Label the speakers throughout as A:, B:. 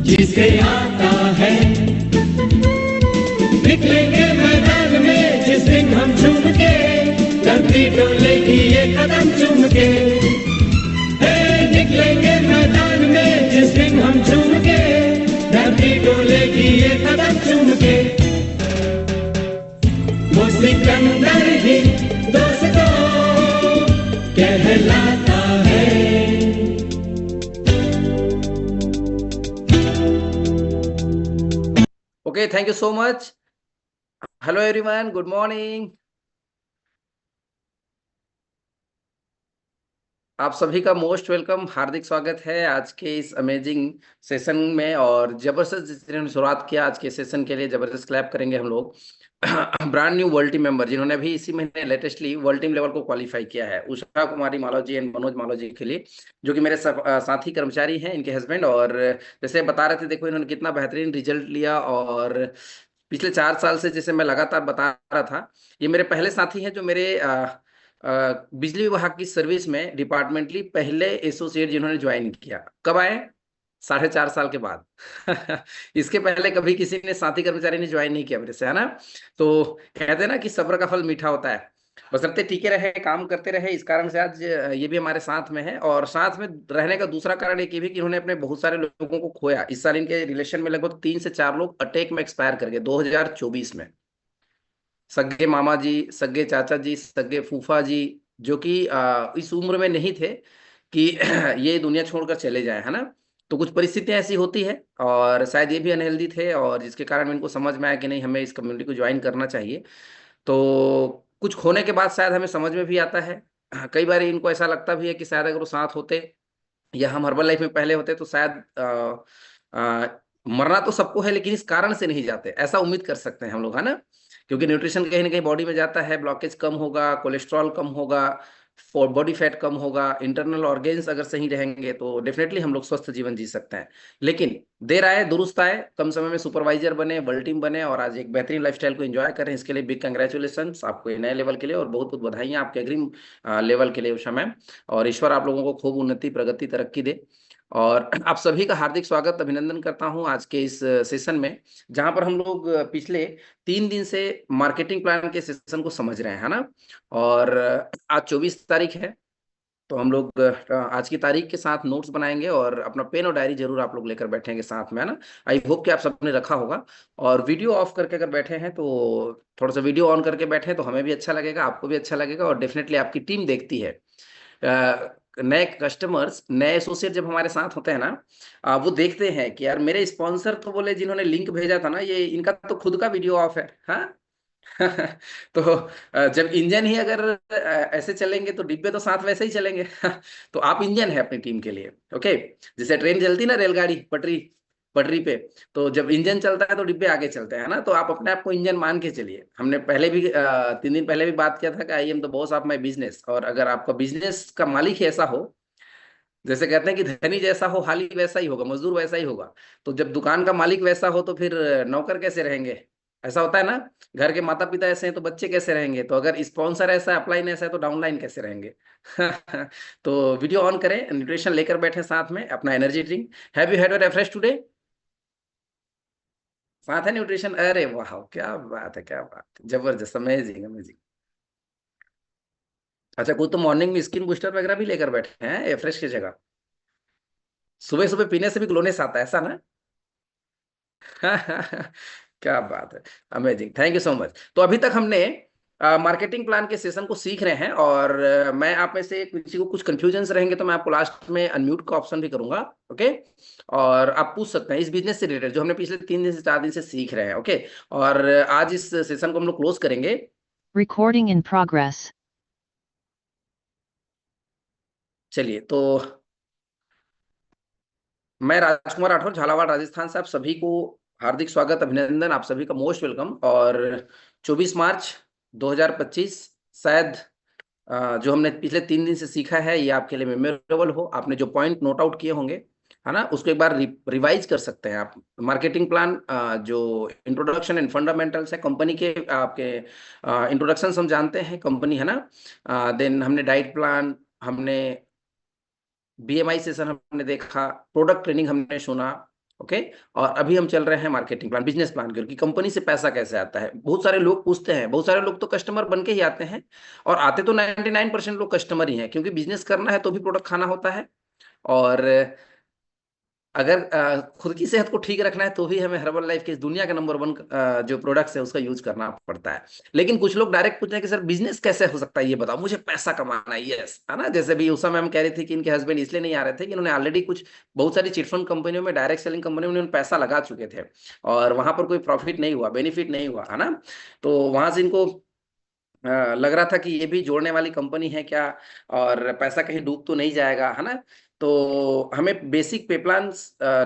A: जिसे आता है। निकलेंगे मैदान में जिस दिन हम झूम के, धरती डोलेगी ये कदम चूम के। निकलेंगे मैदान में जिस दिन हम झूम के, धरती डोलेगी ये कदम चूम के। वो सिकंदर ही दोस्तों कहलाता है।
B: Okay, thank you so much. Hello everyone, good morning. आप सभी का मोस्ट वेलकम, हार्दिक स्वागत है आज के इस अमेजिंग सेशन में। और जबरदस्त जिन्होंने शुरुआत किया आज के सेशन के लिए, जबरदस्त क्लैप करेंगे हम लोग। Brand new world team member जिन्होंने अभी इसी महीने लेटेस्टली वर्ल्ड टीम लेवल को क्वालिफाई किया है, उषा कुमारी मालव जी एंड मनोज मालव जी के लिए, जो कि मेरे साथी कर्मचारी हैं, इनके हस्बैंड। और जैसे बता रहे थे, देखो इन्होंने कितना बेहतरीन रिजल्ट लिया। और पिछले 4 साल से जैसे मैं लगातार बता रहा था, ये मेरे पहले साथी हैं जो मेरे बिजली विभाग की सर्विस में डिपार्टमेंटली पहले एसोसिएट जिन्होंने ज्वाइन किया। कब आए? 4.5 साल के बाद। इसके पहले कभी किसी ने साथी कर्मचारी ने ज्वाइन नहीं किया मेरे से, है ना। तो कहते हैं ना कि सब्र का फल मीठा होता है। बशर्ते टीके रहे, काम करते रहे, इस कारण से आज ये भी हमारे साथ में है। और साथ में रहने का दूसरा कारण एक ये भी कि इन्होंने अपने बहुत सारे लोगों को खोया। इस साल इनके रिलेशन में लगभग 3 से 4 लोग अटैक में एक्सपायर कर गए 2024 में। सगे मामा जी, सगे चाचा जी, सगे फूफा जी, जो कि इस उम्र में नहीं थे कि ये दुनिया छोड़कर चले जाए, है ना। तो कुछ परिस्थितियां ऐसी होती है, और शायद ये भी अनहेल्दी थे, और जिसके कारण इनको समझ में आया कि नहीं, हमें इस कम्युनिटी को ज्वाइन करना चाहिए। तो कुछ खोने के बाद शायद हमें समझ में भी आता है। कई बार इनको ऐसा लगता भी है कि शायद अगर वो साथ होते या हम हर्बल लाइफ में पहले होते तो शायद मरना तो सबको है, लेकिन इस कारण से नहीं जाते, ऐसा उम्मीद कर सकते हैं हम लोग, है ना। क्योंकि न्यूट्रिशन कहीं ना कहीं बॉडी में जाता है, ब्लॉकेज कम होगा, कोलेस्ट्रॉल कम होगा, बॉडी फैट कम होगा, इंटरनल ऑर्गेन्स अगर सही रहेंगे तो डेफिनेटली हम लोग स्वस्थ जीवन जी सकते हैं। लेकिन देर आए दुरुस्त आए, कम समय में सुपरवाइजर बने, वर्ल्ड टीम बने, और आज एक बेहतरीन लाइफस्टाइल को एंजॉय करें। इसके लिए बिग कंग्रेचुलेशन आपको नए लेवल के लिए, और बहुत बहुत बधाइयां आपके अग्रिम लेवल के लिए उषा मैम। और ईश्वर आप लोगों को खूब उन्नति, प्रगति, तरक्की दे। और आप सभी का हार्दिक स्वागत, अभिनंदन करता हूं आज के इस सेशन में, जहां पर हम लोग पिछले 3 दिन से मार्केटिंग प्लान के सेशन को समझ रहे हैं, है ना। और आज 24 तारीख है, तो हम लोग आज की तारीख के साथ नोट्स बनाएंगे, और अपना पेन और डायरी जरूर आप लोग लेकर बैठेंगे साथ में, है ना। आई होप कि आप सबने रखा होगा। और वीडियो ऑफ करके अगर बैठे हैं तो थोड़ा सा वीडियो ऑन करके बैठे तो हमें भी अच्छा लगेगा, आपको भी अच्छा लगेगा, और डेफिनेटली आपकी टीम देखती है। नए कस्टमर्स, नए एसोसिएट जब हमारे साथ होते हैं ना, वो देखते हैं कि यार मेरे स्पॉन्सर तो बोले, जिन्होंने लिंक भेजा था ना, ये इनका तो खुद का वीडियो ऑफ है, हाँ। तो जब इंजन ही अगर ऐसे चलेंगे तो डिब्बे तो साथ वैसे ही चलेंगे। तो आप इंजन है अपनी टीम के लिए, ओके। जैसे ट्रेन चलती ना, रेलगाड़ी पटरी पटरी पे, तो जब इंजन चलता है तो डिब्बे आगे चलते हैं, ना। तो आप अपने आप को इंजन मान के चलिए। हमने पहले भी 3 दिन पहले भी बात किया था कि I am the boss of my business. और अगर आपका बिजनेस का मालिक ही ऐसा हो, जैसे कहते हैं कि धनी जैसा हो हाली वैसा ही होगा, मजदूर वैसा ही होगा। तो जब दुकान का मालिक वैसा हो तो फिर नौकर कैसे रहेंगे? ऐसा होता है ना। घर के माता पिता ऐसे हैं तो बच्चे कैसे रहेंगे? तो अगर स्पॉन्सर ऐसा है, अपलाइन ऐसा है, तो डाउनलाइन कैसे रहेंगे? तो वीडियो ऑन करें, न्यूट्रिशन लेकर बैठे साथ में, अपना energy drink. Have you had your refresh today? साथ है न्यूट्रिशन। अरे वाह, क्या बात है, क्या बात है, जबरदस्त, अमेजिंग अमेजिंग। अच्छा, कोई तो मॉर्निंग में स्किन बूस्टर वगैरह भी लेकर बैठे हैं फ्रेश की जगह? सुबह सुबह पीने से भी ग्लोनेस आता है, ऐसा ना। क्या बात है, amazing, thank you so much. तो अभी तक हमने मार्केटिंग प्लान के सेशन को सीख रहे हैं, और मैं आप में से किसी को कुछ कंफ्यूजन्स रहेंगे तो मैं आपको लास्ट में अनम्यूट का ऑप्शन भी करूंगा, ओके। और आप पूछ सकते हैं इस बिजनेस से रिलेटेड, जो हमने पिछले 3 दिन से 4 दिन से सीख रहे हैं, ओके। और आज इस सेशन को हम लोग क्लोज करेंगे।
C: Recording in progress.
B: चलिए, तो मैं राजकुमार राठौर, झालावाड़, राजस्थान से आप सभी को हार्दिक स्वागत, अभिनंदन, आप सभी का मोस्ट वेलकम। और 24 मार्च 2025, शायद जो हमने पिछले 3 दिन से सीखा है ये आपके लिए मेमोरेबल हो। आपने जो पॉइंट नोट आउट किए होंगे, है ना, उसको एक बार रिवाइज कर सकते हैं आप। मार्केटिंग प्लान जो इंट्रोडक्शन एंड फंडामेंटल्स है कंपनी के, आपके इंट्रोडक्शन हम जानते हैं कंपनी, है ना। देन हमने डाइट प्लान, हमने बीएमआई सेशन हमने देखा, प्रोडक्ट ट्रेनिंग हमने सुना, ओके। और अभी हम चल रहे हैं मार्केटिंग प्लान, बिजनेस प्लान की ओर, कि कंपनी से पैसा कैसे आता है। बहुत सारे लोग पूछते हैं, बहुत सारे लोग तो कस्टमर बन के ही आते हैं, और आते तो 99% लोग कस्टमर ही हैं, क्योंकि बिजनेस करना है तो भी प्रोडक्ट खाना होता है, और अगर खुद की सेहत को ठीक रखना है तो भी हमें हर्बल लाइफ के इस दुनिया का नंबर 1 जो प्रोडक्ट्स है उसका यूज करना पड़ता है। लेकिन कुछ लोग डायरेक्ट पूछते हैं कि सर बिजनेस कैसे हो सकता है, ये बताओ, मुझे पैसा कमाना है, यस, है ना। जैसे भी उस समय हम कह रहे थे कि इनके हस्बैंड इसलिए नहीं आ रहे थे कि इन्होंने ऑलरेडी कुछ बहुत सारी चिटफंड कंपनियों में, डायरेक्ट सेलिंग कंपनियों में पैसा लगा चुके थे, और वहां पर कोई प्रॉफिट नहीं हुआ, बेनिफिट नहीं हुआ, है ना। तो वहां से इनको लग रहा था कि ये भी जोड़ने वाली कंपनी है क्या, और पैसा कहीं डूब तो नहीं जाएगा, है ना। तो हमें बेसिक पे प्लान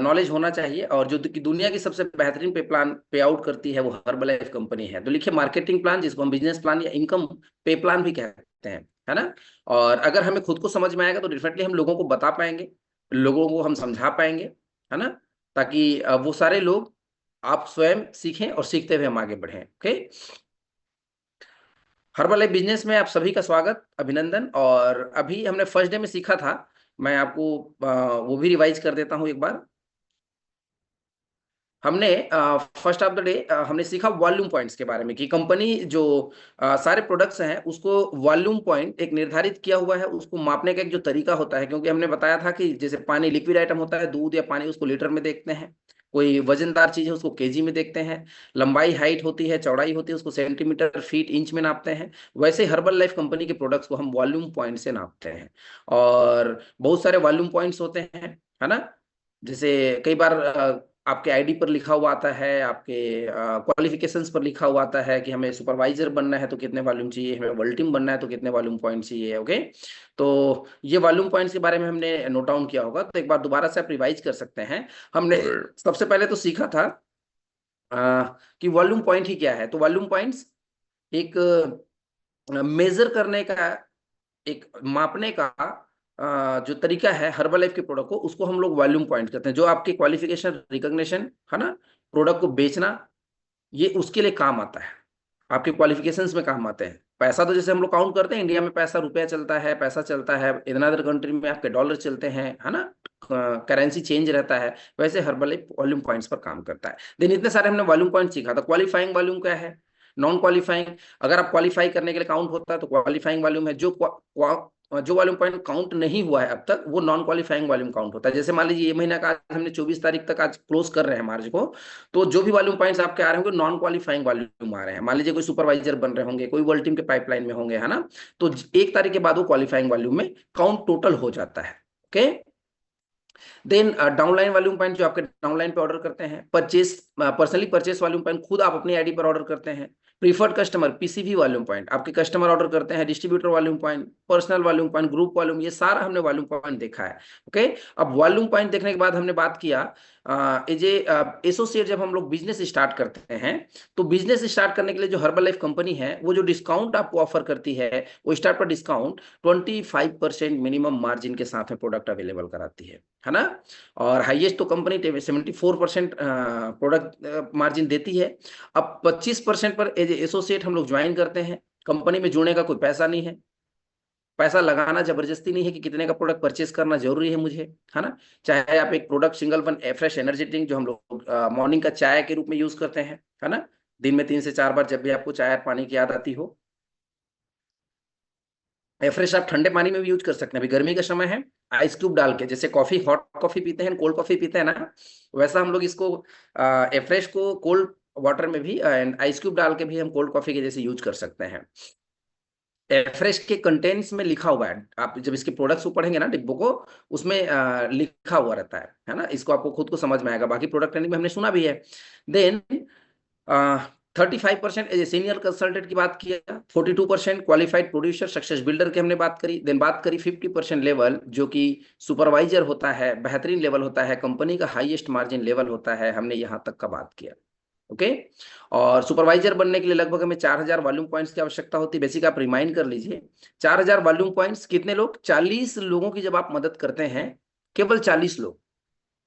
B: नॉलेज होना चाहिए, और जो कि दुनिया की सबसे बेहतरीन पे प्लान पे आउट करती है वो हर्बलाइफ कंपनी है। तो लिखिए मार्केटिंग प्लान, जिसको हम बिजनेस प्लान या इनकम पे प्लान भी कहते हैं, है ना। और अगर हमें खुद को समझ में आएगा तो डेफिनेटली हम लोगों को बता पाएंगे, लोगों को हम समझा पाएंगे, है ना, ताकि वो सारे लोग, आप स्वयं सीखें और सीखते हुए हम आगे बढ़ें। ओके। हर्बल लाइफ बिजनेस में आप सभी का स्वागत, अभिनंदन। और अभी हमने फर्स्ट डे में सीखा था, मैं आपको वो भी रिवाइज कर देता हूं एक बार। हमने फर्स्ट ऑफ द डे हमने सीखा वॉल्यूम पॉइंट्स के बारे में, कि कंपनी जो सारे प्रोडक्ट्स हैं उसको वॉल्यूम पॉइंट एक निर्धारित किया हुआ है, उसको मापने का एक जो तरीका होता है। क्योंकि हमने बताया था कि जैसे पानी लिक्विड आइटम होता है, दूध या पानी, उसको लीटर में देखते हैं, कोई वजनदार चीज है उसको केजी में देखते हैं, लंबाई हाइट होती है, चौड़ाई होती है, उसको सेंटीमीटर फीट इंच में नापते हैं। वैसे हर्बल लाइफ कंपनी के प्रोडक्ट्स को हम वॉल्यूम पॉइंट से नापते हैं, और बहुत सारे वॉल्यूम पॉइंट्स होते हैं, है ना। जैसे कई बार आपके आईडी पर लिखा हुआ आता है, आपके क्वालिफिकेशंस पर लिखा हुआ आता है कि हमें सुपरवाइजर बनना है तो कितने वॉल्यूम चाहिए, हमें वर्ल्ड टीम बनना है तो कितने वॉल्यूम पॉइंट चाहिए। ओके। तो ये वॉल्यूम पॉइंट्स के बारे में हमने नोट डाउन किया होगा, तो एक बार दोबारा से आप रिवाइज कर सकते हैं। हमने सबसे पहले तो सीखा था कि वॉल्यूम पॉइंट ही क्या है। तो वॉल्यूम पॉइंट्स एक मेजर करने का, एक मापने का जो तरीका है हर्बल लाइफ के प्रोडक्ट को, उसको हम लोग वॉल्यूम पॉइंट कहते हैं। जो आपके क्वालिफिकेशन, रिकॉग्निशन, है ना, प्रोडक्ट को बेचना, ये उसके लिए काम आता है, आपके क्वालिफिकेशंस में काम आते हैं। पैसा तो जैसे हम लोग काउंट करते हैं, इंडिया में पैसा, रुपया चलता है, पैसा चलता है, इन अदर कंट्री में आपके डॉलर चलते हैं, है ना, करेंसी चेंज रहता है, वैसे हर्बल लाइफ वॉल्यूम पॉइंट्स पर काम करता है। देन इतने सारे हमने वॉल्यूम पॉइंट सीखा था। क्वालिफाइंग वॉल्यूम क्या है, नॉन क्वालिफाइंग, अगर आप क्वालिफाई करने के लिए काउंट होता है तो क्वालिफाइंग वॉल्यूम है। जो वॉल्यूम पॉइंट काउंट नहीं हुआ है अब तक, वो नॉन क्वालिफाइंग वॉल्यूम काउंट होता है। जैसे मान लीजिए ये महीना का आज हमने 24 तारीख तक आज क्लोज कर रहे हैं मार्च को, तो जो भी वॉल्यूम पॉइंट्स आपके आ रहे होंगे नॉन क्वालिफाइंग वॉल्यूम आ रहे हैं। मान लीजिए कोई सुपरवाइजर बन रहे होंगे, कोई वर्ल्ड टीम के पाइपलाइन में होंगे, है ना, तो 1 तारीख के बाद वो क्वालिफाइंग वॉल्यूम में काउंट टोटल हो जाता है। Okay. Then downline volume point, जो आपके डाउनलाइन पे ऑर्डर करते हैं। Purchase, personally purchase volume point, खुद आप अपनी आईडी पर ऑर्डर करते हैं। Preferred customer, PCV volume point, आपके कस्टमर ऑर्डर करते हैं। Distributor volume point, personal volume point, group volume, ये सारा हमने वॉल्यूम पॉइंट देखा है। ओके। अब वॉल्यूम पॉइंट देखने के बाद हमने बात किया एसोसिएट, जब हम लोग बिजनेस स्टार्ट करते हैं, तो बिजनेस स्टार्ट करने के लिए जो हर्बल लाइफ कंपनी है, वो जो डिस्काउंट आपको ऑफर करती है, वो स्टार्ट पर डिस्काउंट 25% मिनिमम मार्जिन के साथ में प्रोडक्ट अवेलेबल कराती है ना। और हाईएस्ट तो कंपनी 74% प्रोडक्ट मार्जिन देती है। अब 25% पर एज एसोसिएट हम लोग ज्वाइन करते हैं। कंपनी में जुड़ने का कोई पैसा नहीं है, पैसा लगाना जबरदस्ती नहीं है कि कितने का प्रोडक्ट परचेस करना जरूरी है मुझे, है ना। चाहे आप एक product single one fresh energy drink, जो हम लोग मॉर्निंग का चाय के रूप में यूज करते हैं, है ना, दिन में 3 से 4 बार, जब भी आपको चाय और पानी की याद आती हो। फ्रेश आप ठंडे पानी में भी यूज कर सकते हैं। अभी गर्मी का समय है, आइस क्यूब डाल के, जैसे कॉफी, हॉट कॉफी पीते हैं, कोल्ड कॉफी पीते हैं ना, वैसा हम लोग इसको फ्रेश को कोल्ड वाटर में भी एंड आइस क्यूब डाल के भी हम कोल्ड कॉफी के जैसे यूज कर सकते हैं। फ्रेश के कंटेंट्स में लिखा हुआ है, आप जब इसके प्रोडक्ट्स को पढ़ेंगे ना, डिब्बों को, उसमें लिखा हुआ रहता है ना। इसको आपको खुद को समझ में आएगा, बाकी प्रोडक्ट ट्रेनिंग में हमने सुना भी है। Then 35% as a senior consultant की बात किया, 42% क्वालिफाइड प्रोड्यूसर सक्सेस बिल्डर की हमने बात करी। देन बात करी 50% लेवल, जो कि सुपरवाइजर होता है, बेहतरीन लेवल होता है, कंपनी का हाईएस्ट मार्जिन लेवल होता है, हमने यहां तक का बात किया। ओके। और सुपरवाइजर बनने के लिए लगभग हमें 4000 वॉल्यूम पॉइंट्स की आवश्यकता होती है। बेसिक आप रिमाइंड कर लीजिए, 4000 वॉल्यूम पॉइंट्स, कितने लोग, 40 लोगों की जब आप मदद करते हैं, केवल 40 लोग,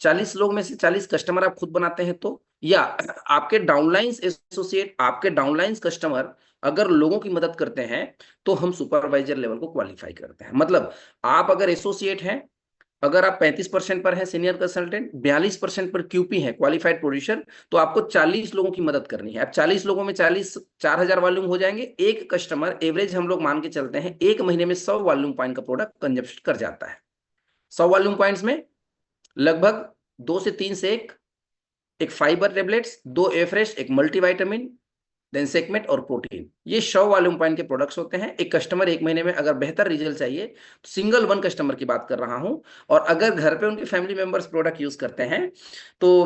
B: 40 लोग में से 40 कस्टमर आप खुद बनाते हैं, तो या आपके डाउनलाइंस एसोसिएट, आपके डाउनलाइंस कस्टमर अगर लोगों की मदद करते हैं, तो हम सुपरवाइजर लेवल को क्वालिफाई करते हैं। मतलब आप अगर एसोसिएट हैं, अगर आप 35% पर है सीनियर कंसल्टेंट, 42% पर क्यूपी है क्वालिफाइड प्रोड्यूसर, तो आपको 40 लोगों की मदद करनी है। अब 40 लोगों में 40 4000 वॉल्यूम हो जाएंगे। एक कस्टमर एवरेज हम लोग मान के चलते हैं एक महीने में 100 वॉल्यूम पॉइंट का प्रोडक्ट कंजप्शन कर जाता है। 100 वॉल्यूम पॉइंट्स में लगभग 2 से 3 से एक फाइबर टेबलेट्स, 2 एफ्रेश, एक मल्टीविटामिन, देन सेगमेंट और प्रोटीन, ये 100 वॉल्यूम पॉइंट के प्रोडक्ट्स होते हैं। एक कस्टमर एक महीने में अगर बेहतर रिजल्ट चाहिए तो सिंगल वन कस्टमर की बात कर रहा हूं, और अगर घर पे उनके फैमिली मेंबर्स प्रोडक्ट यूज करते हैं तो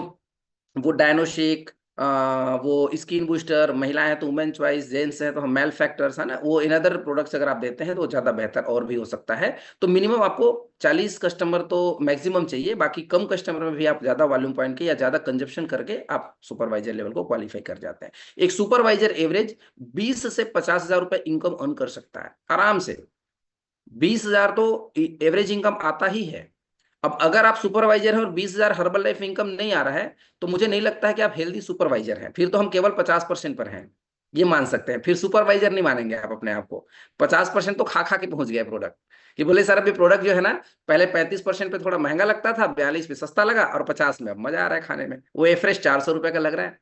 B: वो डायनोशिक, वो स्किन बूस्टर, महिलाएं हैं तो वुमेन चॉइस, जेंट्स हैं तो हम मेल फैक्टर्स है ना, वो इन अदर प्रोडक्ट्स अगर आप देते हैं तो ज्यादा बेहतर और भी हो सकता है। तो मिनिमम आपको 40 कस्टमर तो मैक्सिमम चाहिए, बाकी कम कस्टमर में भी आप ज्यादा वॉल्यूम पॉइंट के या ज्यादा कंजप्शन करके आप सुपरवाइजर लेवल को क्वालिफाई कर जाते हैं। एक सुपरवाइजर एवरेज 20 से 50,000 रुपए इनकम अर्न कर सकता है आराम से। 20,000 तो एवरेज इनकम आता ही है। अब अगर आप सुपरवाइजर हैं और 20,000 हर्बल लाइफ इनकम नहीं आ रहा है तो मुझे नहीं लगता है कि आप हेल्दी सुपरवाइजर हैं। फिर तो हम केवल 50% पर हैं, ये मान सकते हैं। फिर सुपरवाइजर नहीं मानेंगे आप अपने आप को। 50% तो खा खा के पहुंच गया प्रोडक्ट, कि बोले सर अभी प्रोडक्ट जो है ना पहले 35% पे थोड़ा महंगा लगता था, 42 पे सस्ता लगा, और 50 में अब मजा आ रहा है खाने में। वो एफ्रेश 400 रुपए का लग रहा है,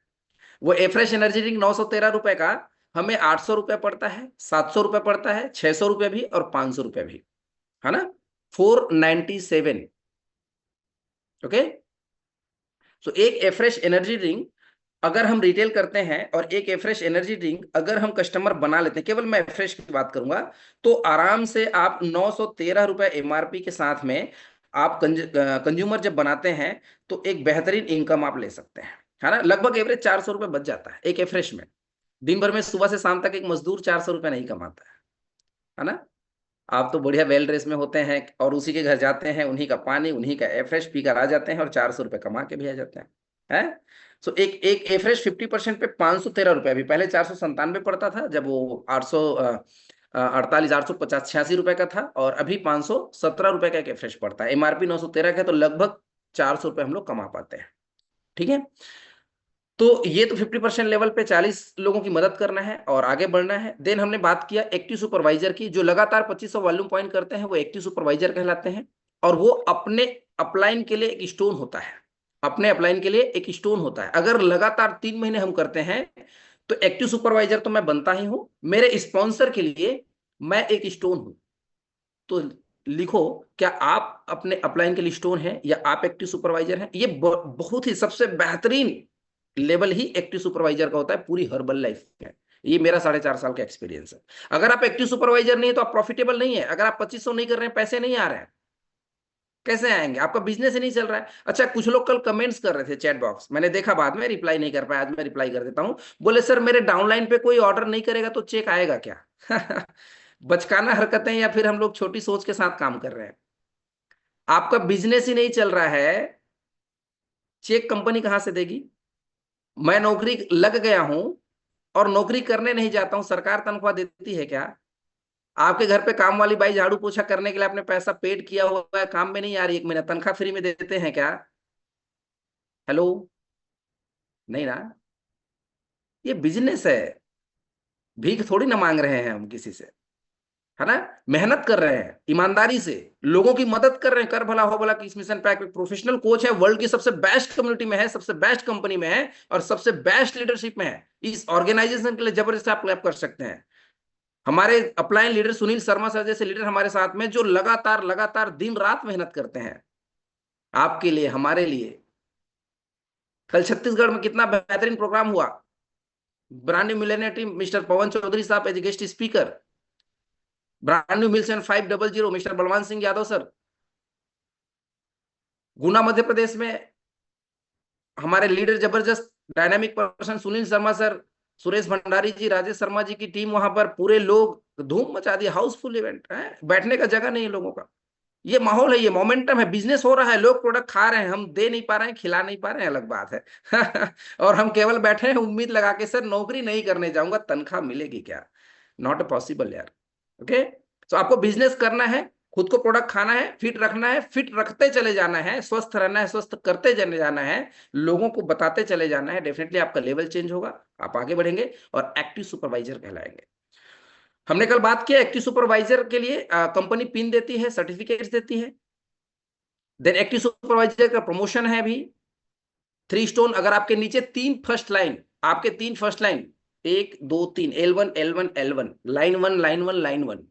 B: वो एफ्रेश एनर्जी ड्रिंक 913 रुपए का हमें 800 रुपए पड़ता है, 700 रुपए पड़ता है, 600 रुपए भी और 500 रुपए भी, है ना, 497। ओके, सो एक एफ्रेश एनर्जी ड्रिंक अगर हम रिटेल करते हैं और एक एफ्रेश एनर्जी ड्रिंक अगर हम कस्टमर बना लेते हैं, केवल मैं एफ्रेश की बात करूंगा, तो आराम से आप 913 रुपए एमआरपी के साथ में आप कंज्यूमर जब बनाते हैं तो एक बेहतरीन इनकम आप ले सकते हैं, है ना। लगभग एवरेज 400 रुपए बच जाता है एक एफ्रेश में। दिन भर में सुबह से शाम तक एक मजदूर 400 रुपए नहीं कमाता है ना। आप तो बढ़िया वेल ड्रेस में होते हैं और उसी के घर जाते हैं, उन्हीं का पानी उन्हीं का एफ्रेश पी कर आ जाते हैं और 400 रुपए कमा के भी आ जाते हैं। सो एक एक एवरेज 50% पे 513 रुपए, अभी पहले 497 पड़ता था जब वो 848 850 86 रुपए का था, और अभी 517 रुपए का एक एवरेज पड़ता है। एमआरपी 913 का है, तो लगभग 400 रुपए हम लोग कमा पाते हैं। ठीक है, तो ये तो 50% लेवल पे 40 लोगों की मदद करना है और आगे बढ़ना है। देन हमने बात किया एक्टिव सुपरवाइजर की, जो लगातार 2500 वॉल्यूम पॉइंट करते हैं वो एक्टिव सुपरवाइजर कहलाते हैं, और वो अपने अपलाइन के लिए एक स्टोन होता है। अपने अपलाइन के लिए एक स्टोन होता है। अगर लगातार 3 महीने हम करते हैं तो एक्टिव सुपरवाइजर तो मैं बनता ही हूं, मेरे स्पॉन्सर के लिए मैं एक स्टोन हूं। तो लिखो, क्या आप अपने अपलाइन के लिए स्टोन है या आप एक्टिव सुपरवाइजर हैं। ये बहुत ही सबसे बेहतरीन लेवल ही एक्टिव सुपरवाइजर का होता है पूरी हर्बल लाइफ में। ये मेरा 4.5 साल का एक्सपीरियंस है। अगर आप एक्टिव सुपरवाइजर नहीं है तो आप प्रॉफिटेबल नहीं है। अगर आप 2500 नहीं कर रहे हैं, पैसे नहीं आ रहे हैं, कैसे आएंगे, आपका बिजनेस ही नहीं चल रहा है। अच्छा, कुछ लोग कल कमेंट्स कर रहे थे चैट बॉक्स, मैंने देखा, बाद में रिप्लाई नहीं कर पाया, आज मैं रिप्लाई कर देता हूं। बोले सर मेरे डाउनलाइन पे कोई ऑर्डर नहीं करेगा तो चेक आएगा क्या। बचकाना हरकतें, या फिर हम लोग छोटी सोच के साथ काम कर रहे हैं। आपका बिजनेस ही नहीं चल रहा है, चेक कंपनी कहां से देगी। मैं नौकरी लग गया हूं और नौकरी करने नहीं जाता हूं, सरकार तनख्वाह देती है क्या। आपके घर पे काम वाली बाई झाड़ू पोछा करने के लिए आपने पैसा पेड किया हुआ है, काम में नहीं आ रही, 1 महीना तनख्वाह फ्री में देते हैं क्या। हेलो, नहीं ना। ये बिजनेस है, भीख थोड़ी ना मांग रहे हैं हम किसी से, है ना। मेहनत कर रहे हैं ईमानदारी से, लोगों की मदद कर रहे हैं। कर भला हो भला की इस मिशन पैक में प्रोफेशनल कोच है, वर्ल्ड की सबसे बेस्ट कम्युनिटी में है, सबसे बेस्ट कंपनी में है और सबसे बेस्ट लीडरशिप में है। इस ऑर्गेनाइजेशन के लिए जबरदस्त आप क्लैप कर सकते हैं। हमारे upline leader Sunil Sharma sir जैसे लीडर हमारे साथ में, जो लगातार लगातार दिन रात मेहनत करते हैं आपके लिए, हमारे लिए। कल छत्तीसगढ़ में कितना बेहतरीन प्रोग्राम हुआ। Brand new millionaire team, mister Pawan Chaudhary साहब as guest speaker. Brand new millions 500, mister Balwan Singh Yadav sir. Guna Madhya Pradesh में हमारे लीडर जबरदस्त dynamic person Sunil Sharma sir, Suresh Bhandari ji, Rajesh Sharma ji की टीम, वहां पर पूरे लोग धूम मचा दिया। हाउसफुल इवेंट है, बैठने का जगह नहीं है लोगों का। ये माहौल है, ये मोमेंटम है, बिजनेस हो रहा है, लोग प्रोडक्ट खा रहे हैं, हम दे नहीं पा रहे हैं, खिला नहीं पा रहे हैं, अलग बात है। और हम केवल बैठे हैं उम्मीद लगा के, सर नौकरी नहीं करने जाऊंगा, तनख्वाह मिलेगी क्या। नॉट पॉसिबल यार। ओके, तो आपको बिजनेस करना है, खुद को प्रोडक्ट खाना है, फिट रखना है, फिट रखते चले जाना है, स्वस्थ रहना है, स्वस्थ करते चले जाना है, लोगों को बताते चले जाना है। डेफिनेटली आपका लेवल चेंज होगा, आप आगे बढ़ेंगे और एक्टिव सुपरवाइजर कहलाएंगे। हमने कल बात किया एक्टिव सुपरवाइजर के लिए कंपनी पिन देती है, सर्टिफिकेट्स देती है। देन एक्टिव सुपरवाइजर का प्रमोशन है अभी 3 स्टोन। अगर आपके नीचे 3 फर्स्ट लाइन, आपके 3 first line 1 2 3 L1 L1 L1 line 1 line 1 line 1,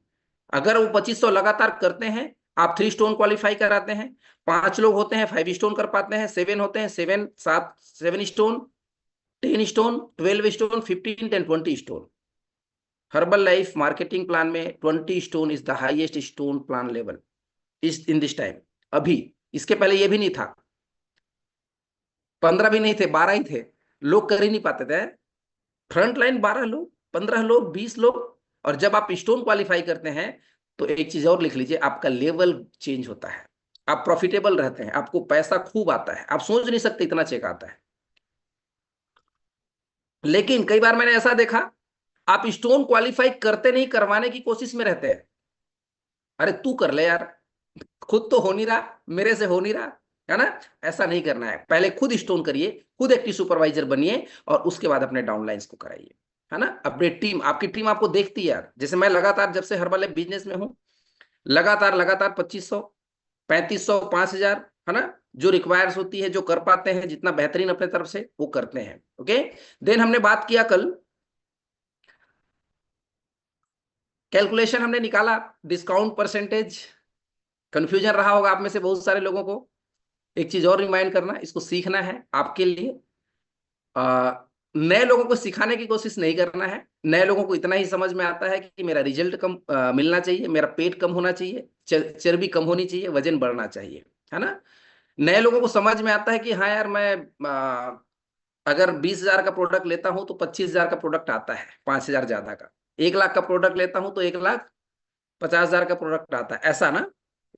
B: अगर वो 2500 लगातार करते हैं, आप 3 स्टोन क्वालिफाई कराते हैं। 5 लोग होते हैं 5 स्टोन कर पाते हैं, 7 होते हैं 7 stone, 10 stone, 12 stone, 15 10 20 stone. Herbal life marketing plan में 20 stone is the highest stone plan level is in this time. अभी इसके पहले ये भी नहीं था, 15 भी नहीं थे, 12 ही थे, लोग कर ही नहीं पाते थे। फ्रंट लाइन 12 लोग, 15 लोग, 20 लोग। और जब आप स्टोन क्वालिफाई करते हैं तो एक चीज और लिख लीजिए, आपका लेवल चेंज होता है, आप प्रॉफिटेबल रहते हैं, आपको पैसा खूब आता है, आप सोच नहीं सकते इतना चेक आता है। लेकिन कई बार मैंने ऐसा देखा, आप स्टोन क्वालिफाई करते नहीं, करवाने की कोशिश में रहते हैं। अरे तू कर ले यार, खुद तो हो नहीं रहा, मेरे से हो नहीं रहा, है ना। ऐसा नहीं करना है, पहले खुद स्टोन करिए, खुद एक्टिव सुपरवाइजर बनिए और उसके बाद अपने डाउनलाइंस को कराइए, है ना। अपनी टीम, आपकी टीम आपको देखती है यार। जैसे मैं लगातार जब से हर्बल बिजनेस में हूं, लगातार लगातार 2500 3500 5000, है ना, जो रिक्वायर्स होती है, जो कर पाते हैं जितना बेहतरीन अपने तरफ से वो करते हैं। ओके, देन हमने बात किया कल, कैलकुलेशन हमने निकाला, डिस्काउंट परसेंटेज। कंफ्यूजन रहा होगा आप में से बहुत सारे लोगों को। एक चीज और रिमाइंड करना, इसको सीखना है आपके लिए। नए लोगों को सिखाने की कोशिश नहीं करना है। नए लोगों को इतना ही समझ में आता है कि मेरा रिजल्ट कम मिलना चाहिए, मेरा पेट कम होना चाहिए, चर्बी कम होनी चाहिए, वजन बढ़ना चाहिए, है ना। नए लोगों को समझ में आता है कि हाँ यार, मैं अगर 20,000 का प्रोडक्ट लेता हूं तो 25,000 का प्रोडक्ट आता है, 5,000 ज्यादा का। 1 लाख का प्रोडक्ट लेता हूं तो 1,50,000 का प्रोडक्ट आता है, ऐसा ना,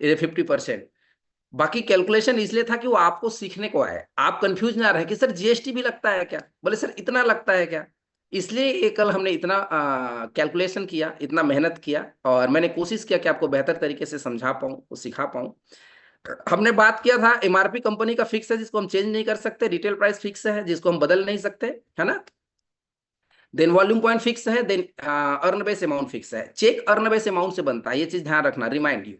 B: ये 50%। बाकी कैलकुलेशन इसलिए था कि वो आपको सीखने को आए, आप कंफ्यूज ना रहे कि सर जीएसटी भी लगता है क्या, बोले सर इतना लगता है क्या। इसलिए ये कल हमने इतना कैलकुलेशन किया, इतना मेहनत किया, और मैंने कोशिश किया कि आपको बेहतर तरीके से समझा पाऊँ, सिखा पाऊँ। हमने बात किया था एमआरपी कंपनी का फिक्स है, जिसको हम चेंज नहीं कर सकते। रिटेल प्राइस फिक्स है, जिसको हम बदल नहीं सकते, है ना। देन वॉल्यूम पॉइंट फिक्स है, then earn base amount fix है। चेक अर्न बेस अमाउंट से बनता है, ये चीज ध्यान रखना, remind you,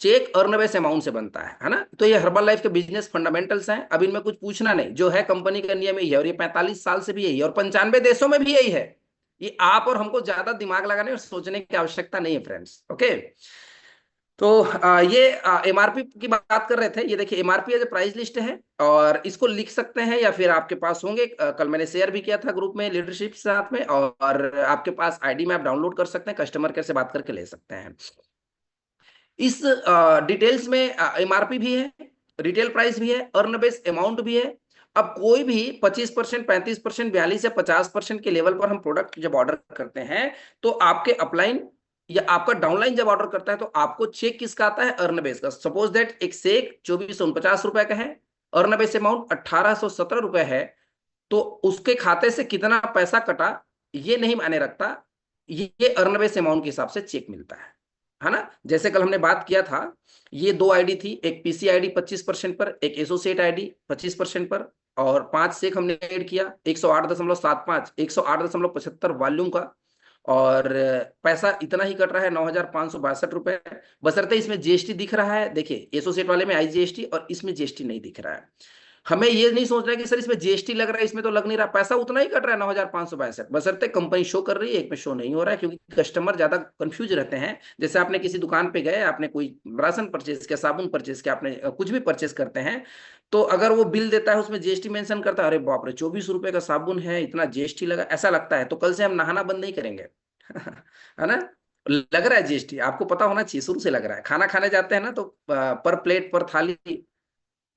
B: check earn base amount से बनता है ना। तो ये हर्बल लाइफ के बिजनेस फंडामेंटल्स हैं, अब इनमें कुछ पूछना नहीं, जो है कंपनी का नियम यही है, और ये 45 साल से भी यही है, और 95 देशों में भी यही है। ये आप और हमको ज्यादा दिमाग लगाने और सोचने की आवश्यकता नहीं है फ्रेंड्स। ओके, तो ये एमआरपी की बात कर रहे थे। ये देखिए एमआरपी एज प्राइस लिस्ट है, और इसको लिख सकते हैं या फिर आपके पास होंगे, कल मैंने शेयर भी किया था ग्रुप में लीडरशिप साथ में, और आपके पास आईडी में आप डाउनलोड कर सकते हैं, कस्टमर केयर से बात करके ले सकते हैं। इस डिटेल्स में एमआरपी भी है, रिटेल प्राइस भी है, अर्न बेस अमाउंट भी है। अब कोई भी 25%, 35%, 42 या 50% के लेवल पर हम प्रोडक्ट जब ऑर्डर करते हैं, तो आपके अपलाइन या आपका डाउनलाइन जब ऑर्डर करता है, तो आपको चेक किसका आता है, अर्न बेस का। सपोज दैट एक सेक 2449 रुपए का है, अर्न बेस अमाउंट 1817 रुपए है, तो उसके खाते से कितना पैसा कटा ये नहीं मायने रखता, ये अर्न बेस अमाउंट के हिसाब से चेक मिलता है ना। जैसे कल हमने बात किया था, ये 2 आईडी थी, एक पीसी आईडी 25% पर, एक एसोसिएट आईडी 25% पर, और 5 सेक हमने ऐड किया, 108.75, 108.75 वॉल्यूम का, और पैसा इतना ही कट रहा है 9,562 रुपए, बशर्ते इसमें जीएसटी दिख रहा है। देखिए एसोसिएट वाले में आईजीएसटी और इसमें जीएसटी नहीं दिख रहा है। हमें ये नहीं सोचना है कि सर इसमें जीएसटी लग रहा है, इसमें तो लग नहीं रहा, पैसा उतना ही कट रहा है 9,562, बशर्ते कंपनी शो कर रही है, एक में शो नहीं हो रहा है, क्योंकि कस्टमर ज्यादा कंफ्यूज रहते हैं। जैसे आपने किसी दुकान पे गए, आपने कोई राशन परचेज किया, साबुन परचेज किया, आपने कुछ भी परचेज करते हैं, तो अगर वो बिल देता है उसमें जीएसटी मेंशन करता है, अरे बाप रे 24 रुपए का साबुन है, इतना जीएसटी लगा, ऐसा लगता है, तो कल से हम नहाना बंद नहीं करेंगे। है ना, लग रहा है जीएसटी, आपको पता होना चाहिए, शुरू से लग रहा है। खाना खाने जाते हैं ना, तो पर प्लेट पर थाली,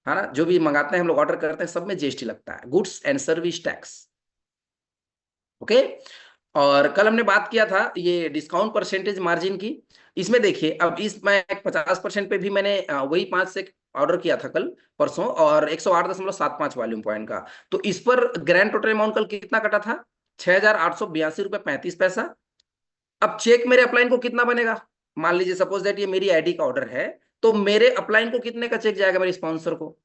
B: है ना, जो भी मंगाते हैं हम लोग, ऑर्डर करते हैं, सब में जीएसटी लगता है, goods and service tax. Okay, और कल हमने बात किया था ये डिस्काउंट परसेंटेज मार्जिन की। इसमें देखिए, अब इस मैं 50% पे भी मैंने वही 5 से ऑर्डर किया था कल परसों, और 108.75 वॉल्यूम पॉइंट का, तो इस पर ग्रैंड टोटल अमाउंट कल कितना कटा था, 6,882 रुपए 35 पैसा। अब चेक मेरे अपलाइन को कितना बनेगा, मान लीजिए सपोज दैट ये मेरी आईडी का ऑर्डर है, तो मेरे अपलाइन को कितने का चेक जाएगा, मेरे स्पॉन्सर को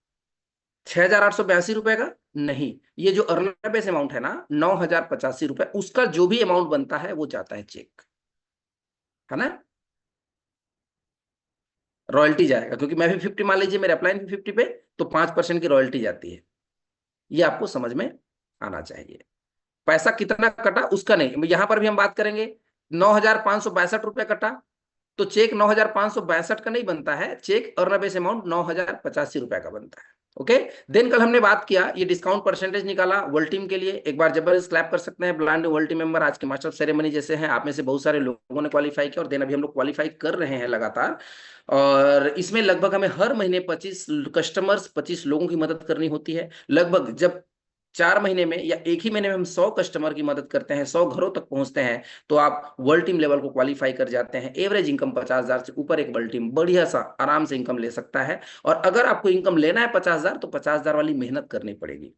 B: 6,882 रुपए का नहीं, ये जो अर्न बेस अमाउंट है ना 9,085 रुपए, उसका जो भी अमाउंट बनता है वो जाता है चेक, है ना। रॉयल्टी जाएगा, क्योंकि मैं भी 50 मान लीजिए, मेरे अपलाइन भी 50 पे, तो 5% की रॉयल्टी जाती है। ये आपको समझ में आना चाहिए। पैसा कितना कटा उसका नहीं, यहां पर भी हम बात करेंगे। 9,562 रुपया कटा, तो चेक 9,562 का नहीं बनता है, चेक अर्नबेस अमाउंट 9,085 रुपया का बनता है। ओके। देन कल हमने बात किया, ये डिस्काउंट परसेंटेज निकाला वर्ल्ड टीम के लिए। एक बार जबरदस्त क्लैप कर सकते हैं ब्रांड वर्ल्ड टीम मेंबर। आज के मास्टर ऑफ सेरेमनी जैसे हैं, आप में से बहुत सारे लोगों ने क्वालिफाई किया, और देन अभी हम लोग क्वालिफाई कर रहे हैं लगातार। और इसमें लगभग हमें हर महीने 25 कस्टमर्स, 25 लोगों की मदद करनी होती है। लगभग जब 4 महीने में या एक ही महीने में हम 100 कस्टमर की मदद करते हैं, 100 घरों तक पहुंचते हैं, तो आप वर्ल्ड टीम लेवल को क्वालिफाई कर जाते हैं। एवरेज इनकम 50,000 से ऊपर एक वर्ल्ड टीम बढ़िया सा आराम से इनकम ले सकता है। और अगर आपको इनकम लेना है 50,000, तो 50,000 वाली मेहनत करनी पड़ेगी।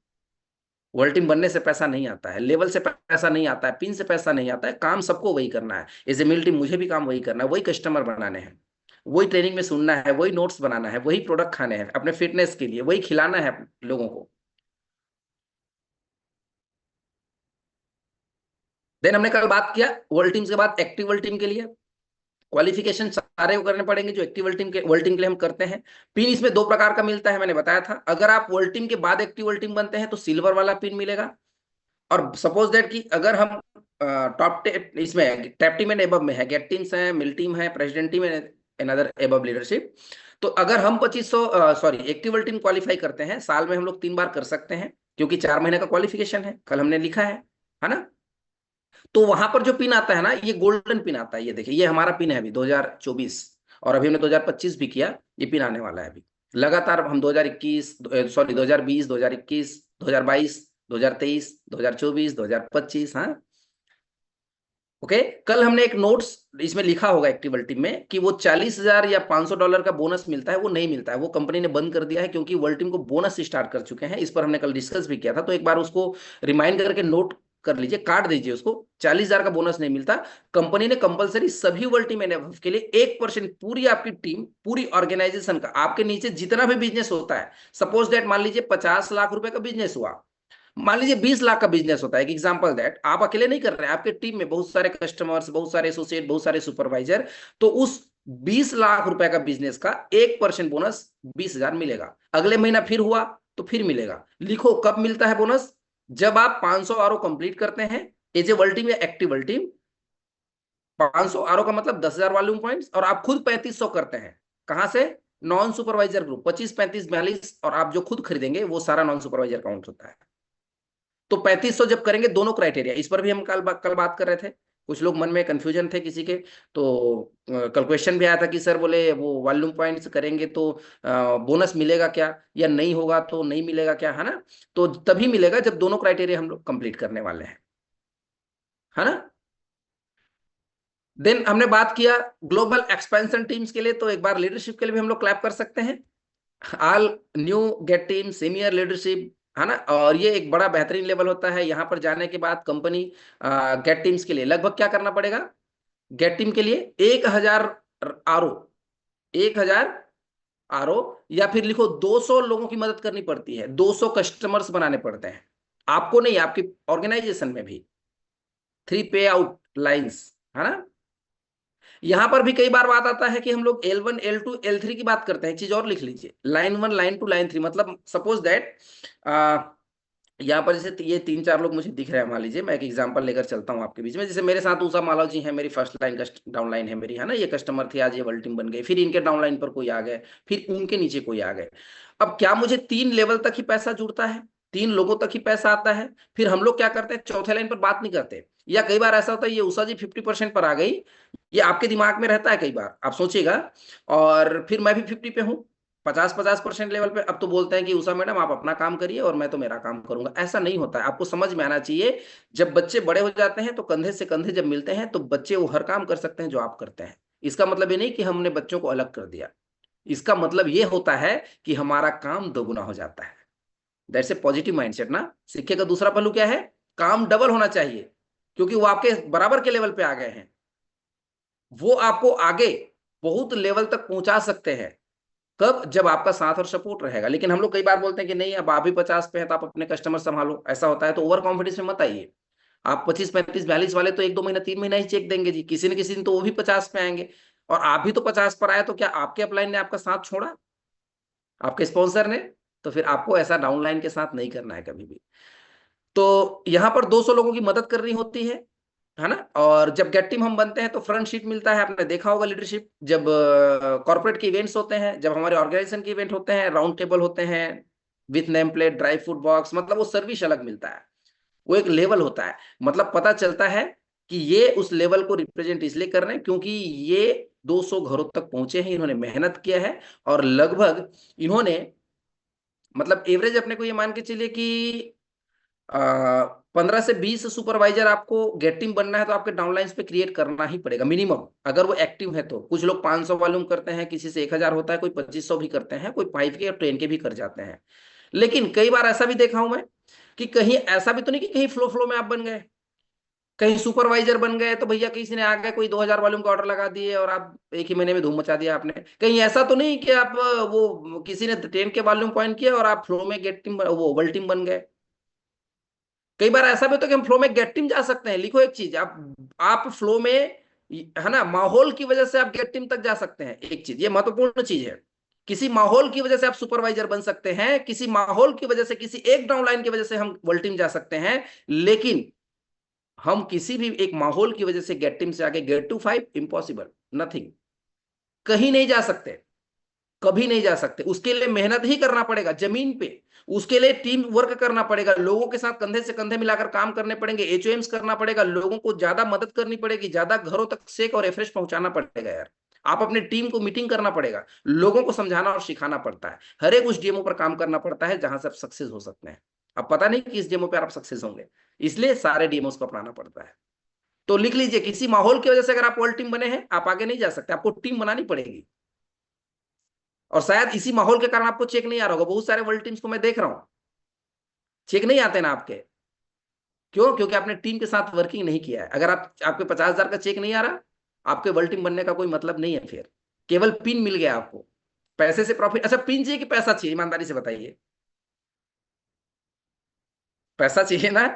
B: वर्ल्ड टीम बनने से पैसा नहीं आता है, लेवल से पैसा नहीं आता है, पिन से पैसा नहीं आता है, काम सबको वही करना है। एज ए मिल टीम मुझे भी काम वही करना है, वही कस्टमर बनाने हैं, वही ट्रेनिंग में सुनना है, वही नोट्स बनाना है, वही प्रोडक्ट खाने हैं अपने फिटनेस के लिए, वही खिलाना है लोगों को। देन हमने कल बात किया वर्ल्ड टीम के बाद एक्टिव वर्ल्ड टीम के लिए क्वालिफिकेशन सारे को करने पड़ेंगे जो एक्टिव वर्ल्ड टीम के लिए हम करते हैं। पिन इसमें 2 प्रकार का मिलता है, मैंने बताया था। अगर आप वर्ल्ड टीम के बाद एक्टिव वर्ल्ड टीम बनते हैं तो सिल्वर वाला पिन मिलेगा। और सपोज दैट कि अगर हम टॉप इसमें टैप टीम एंड एबव में है, गेट टीम्स है, मिल टीम है, president team and another above leadership, तो अगर हम 2500 एक्टिव वर्ल्ड टीम क्वालिफाई करते हैं, साल में हम लोग 3 बार कर सकते हैं, क्योंकि 4 महीने का क्वालिफिकेशन है, कल हमने लिखा है ना। तो वहां पर जो पिन आता है ना, ये गोल्डन पिन आता है। ये देखिए, ये हमारा पिन है अभी 2024, और अभी हमने 2025 भी किया, ये पिन आने वाला है अभी लगातार। हम 2021 सॉरी 2020, 2021, 2022, 2023, 2024, 2025, हाँ। ओके। कल हमने एक नोट्स इसमें लिखा होगा एक्टिव वर्ल्ड टीम में कि वो 40,000 या $500 का बोनस मिलता है, वो नहीं मिलता है, वो कंपनी ने बंद कर दिया है, क्योंकि वर्ल्ड टीम को बोनस स्टार्ट कर चुके हैं। इस पर हमने कल डिस्कस भी किया था, तो एक बार उसको रिमाइंड करके नोट कर लीजिए, काट दीजिए उसको। 40,000 का बोनस नहीं मिलता। कंपनी ने कंपलसरी सभी वर्ल्ड टीम के लिए 1% पूरी आपकी टीम, पूरी ऑर्गेनाइजेशन का, आपके नीचे जितना भी बिजनेस होता है, सपोज दैट मान लीजिए 50 लाख रुपए का बिजनेस हुआ, मान लीजिए 20 लाख का बिजनेस होता है, एक एग्जांपल दैट, आप अकेले नहीं कर रहे हैं, आपके टीम में बहुत सारे कस्टमर्स, बहुत सारे एसोसिएट, बहुत सारे सुपरवाइजर, तो उस 20 लाख रुपए का बिजनेस का 1% बोनस 20,000 मिलेगा। अगले महीना फिर हुआ तो फिर मिलेगा। लिखो कब मिलता है बोनस, जब आप 500 आरओ कंप्लीट करते हैं एज ए वर्ल्ड टीम या एक्टिव वर्ल्ड टीम। 500 आरओ का मतलब 10,000 वॉल्यूम पॉइंट्स, और आप खुद 3500 करते हैं। कहां से? नॉन सुपरवाइजर ग्रुप 25, 35, 42, और आप जो खुद खरीदेंगे वो सारा नॉन सुपरवाइजर काउंट होता है। तो 3500 जब करेंगे, दोनों क्राइटेरिया, इस पर भी हम कल बात कर रहे थे। कुछ लोग मन में कंफ्यूजन थे किसी के, तो कल क्वेश्चन भी आया था कि सर बोले वो वॉल्यूम पॉइंट्स करेंगे तो बोनस मिलेगा क्या, या नहीं होगा तो नहीं मिलेगा क्या, है ना। तो तभी मिलेगा जब दोनों क्राइटेरिया हम लोग कंप्लीट करने वाले हैं, है ना। देन हमने बात किया ग्लोबल एक्सपेंशन टीम्स के लिए, तो एक बार लीडरशिप के लिए भी हम लोग क्लैप कर सकते हैं। All new get team senior leadership, है ना। और ये एक बड़ा बेहतरीन लेवल होता है। यहाँ पर जाने के बाद कंपनी गेट टीम्स के लिए लगभग क्या करना पड़ेगा, गेट टीम के लिए 1,000 आरओ, 1,000 आरओ, या फिर लिखो 200 लोगों की मदद करनी पड़ती है, 200 कस्टमर्स बनाने पड़ते हैं, आपको नहीं, आपकी ऑर्गेनाइजेशन में भी। 3 पे आउट लाइन्स, है ना। यहां पर भी कई बार बात आता है कि हम लोग L1, L2, L3 की बात करते हैं। एक चीज और लिख लीजिए, लाइन 1, लाइन 2, लाइन 3, मतलब सपोज दैट यहाँ पर जैसे ये 3-4 लोग मुझे दिख रहे हैं, मान लीजिए मैं एक एग्जांपल लेकर चलता हूँ आपके बीच में। जैसे मेरे साथ उषा मालव जी हैं, मेरी फर्स्ट लाइन डाउन लाइन है मेरी, है ना। ये कस्टमर थे, आज ये वर्ल्ड टीम बन गए, फिर इनके डाउन लाइन पर कोई आ गए, फिर उनके नीचे कोई आ गए। अब क्या मुझे 3 लेवल तक ही पैसा जुड़ता है, 3 लोगों तक ही पैसा आता है? फिर हम लोग क्या करते हैं, चौथे लाइन पर बात नहीं करते। या कई बार ऐसा होता है, ये उषा जी 50% पर आ गई, ये आपके दिमाग में रहता है कई बार, आप सोचिएगा, और फिर मैं भी 50 पे हूँ, 50% लेवल पे। अब तो बोलते हैं कि उषा मैडम आप अपना काम करिए और मैं तो मेरा काम करूंगा। ऐसा नहीं होता है, आपको समझ में आना चाहिए। जब बच्चे बड़े हो जाते हैं तो कंधे से कंधे जब मिलते हैं, तो बच्चे वो हर काम कर सकते हैं जो आप करते हैं। इसका मतलब ये नहीं कि हमने बच्चों को अलग कर दिया, इसका मतलब ये होता है कि हमारा काम दोगुना हो जाता है। दैट्स ए पॉजिटिव माइंडसेट ना। सिक्के का दूसरा पहलू क्या है, काम डबल होना चाहिए, क्योंकि वो आपके बराबर के लेवल पे आ गए हैं, वो आपको आगे बहुत लेवल तक पहुंचा सकते हैं। कब? जब आपका साथ और सपोर्ट रहेगा। लेकिन हम लोग कई बार बोलते हैं कि नहीं, अब आप भी 50 पे है तो आप अपने कस्टमर संभालो, ऐसा होता है। तो ओवर कॉन्फिडेंस में मत आइए। आप 25, 35, 42 वाले तो 1-2 महीना, 3 महीना ही चेक देंगे जी, किसी न किसी दिन तो वो भी 50 पे आएंगे। और आप भी तो 50 पर आए, तो क्या आपके अपलाइन ने आपका साथ छोड़ा, आपके स्पॉन्सर ने? तो फिर आपको ऐसा डाउनलाइन के साथ नहीं करना है कभी भी। तो यहां पर 200 लोगों की मदद करनी होती है ना। और जब गेट टीम हम बनते हैं तो फ्रंट शीट मिलता है, आपने देखा होगा लीडरशिप। जब कॉर्पोरेट के इवेंट्स होते हैं, जब हमारे ऑर्गेनाइजेशन के इवेंट होते हैं, राउंड टेबल होते हैं with name plate, dry fruit box, मतलब वो सर्विस अलग मिलता है, वो एक लेवल होता है। मतलब पता चलता है कि ये उस लेवल को रिप्रेजेंट इसलिए कर रहे हैं क्योंकि ये 200 घरों तक पहुंचे हैं, इन्होंने मेहनत किया है। और लगभग इन्होंने, मतलब एवरेज अपने को ये मान के चलिए कि 15 से 20 सुपरवाइजर आपको गेट टीम बनना है तो आपके डाउनलाइंस पे क्रिएट करना ही पड़ेगा मिनिमम, अगर वो एक्टिव है तो। कुछ लोग 500 वॉल्यूम करते हैं, किसी से 1000 होता है, कोई 2500 भी करते हैं, कोई 5 के और 10 के भी कर जाते हैं। लेकिन कई बार ऐसा भी देखा हूं मैं कि कहीं ऐसा भी तो नहीं कि कहीं फ्लो फ्लो में आप बन गए, कहीं सुपरवाइजर बन गए तो भैया किसी ने आगे कोई 2000 वॉल्यूम का ऑर्डर लगा दिए और आप एक ही महीने में धूम मचा दिया आपने। कहीं ऐसा तो नहीं कि आप वो किसी ने 10 के वॉल्यूम पॉइंट किया और आप फ्लो में गेट टीम, वो ओवल टीम बन गए। कई बार ऐसा भी होता है कि हम फ्लो में गेट टीम जा सकते हैं। लिखो एक चीज, आप फ्लो में, है ना, माहौल की वजह से आप गेट टीम तक जा सकते हैं। एक चीज, ये महत्वपूर्ण चीज है। किसी माहौल की वजह से आप सुपरवाइजर बन सकते हैं, किसी माहौल की वजह से, किसी एक डाउनलाइन की वजह से हम वर्ल्ड टीम जा सकते हैं। लेकिन हम किसी भी एक माहौल की वजह से गेट टीम से आगे, गेट टू 5 इम्पॉसिबल, नथिंग, कहीं नहीं जा सकते, कभी नहीं जा सकते। उसके लिए मेहनत ही करना पड़ेगा जमीन पे, उसके लिए टीम वर्क करना पड़ेगा, लोगों के साथ कंधे से कंधे मिलाकर काम करने पड़ेंगे, एचओएम्स करना पड़ेगा, लोगों को ज्यादा मदद करनी पड़ेगी, ज्यादा घरों तक सेक और रिफ्रेश पहुंचाना पड़ेगा यार। आप अपने टीम को मीटिंग करना पड़ेगा, लोगों को समझाना और सिखाना पड़ता है, हर एक उस डीएमओ पर काम करना पड़ता है जहां से आप सक्सेस हो सकते हैं। अब पता नहीं किस डीएमओ पर आप सक्सेस होंगे, इसलिए सारे डीएमओस को अपनाना पड़ता है। तो लिख लीजिए, किसी माहौल की वजह से अगर आप वर्ल्ड टीम बने हैं, आप आगे नहीं जा सकते, आपको टीम बनानी पड़ेगी। और शायद इसी माहौल के कारण आपको चेक नहीं आ रहा होगा, बहुत सारे वर्ल्ड टीम्स को मैं देख रहा हूं चेक नहीं आते ना आपके। क्यों? क्योंकि आपने टीम के साथ वर्किंग नहीं किया है। अगर आपके 50,000 का चेक नहीं आ रहा, आपके वर्ल्ड टीम बनने का कोई मतलब नहीं है। फिर केवल पिन मिल गया आपको, पैसे से प्रॉफिट। अच्छा, पिन चाहिए कि पैसा चाहिए, ईमानदारी से बताइए? पैसा चाहिए ना?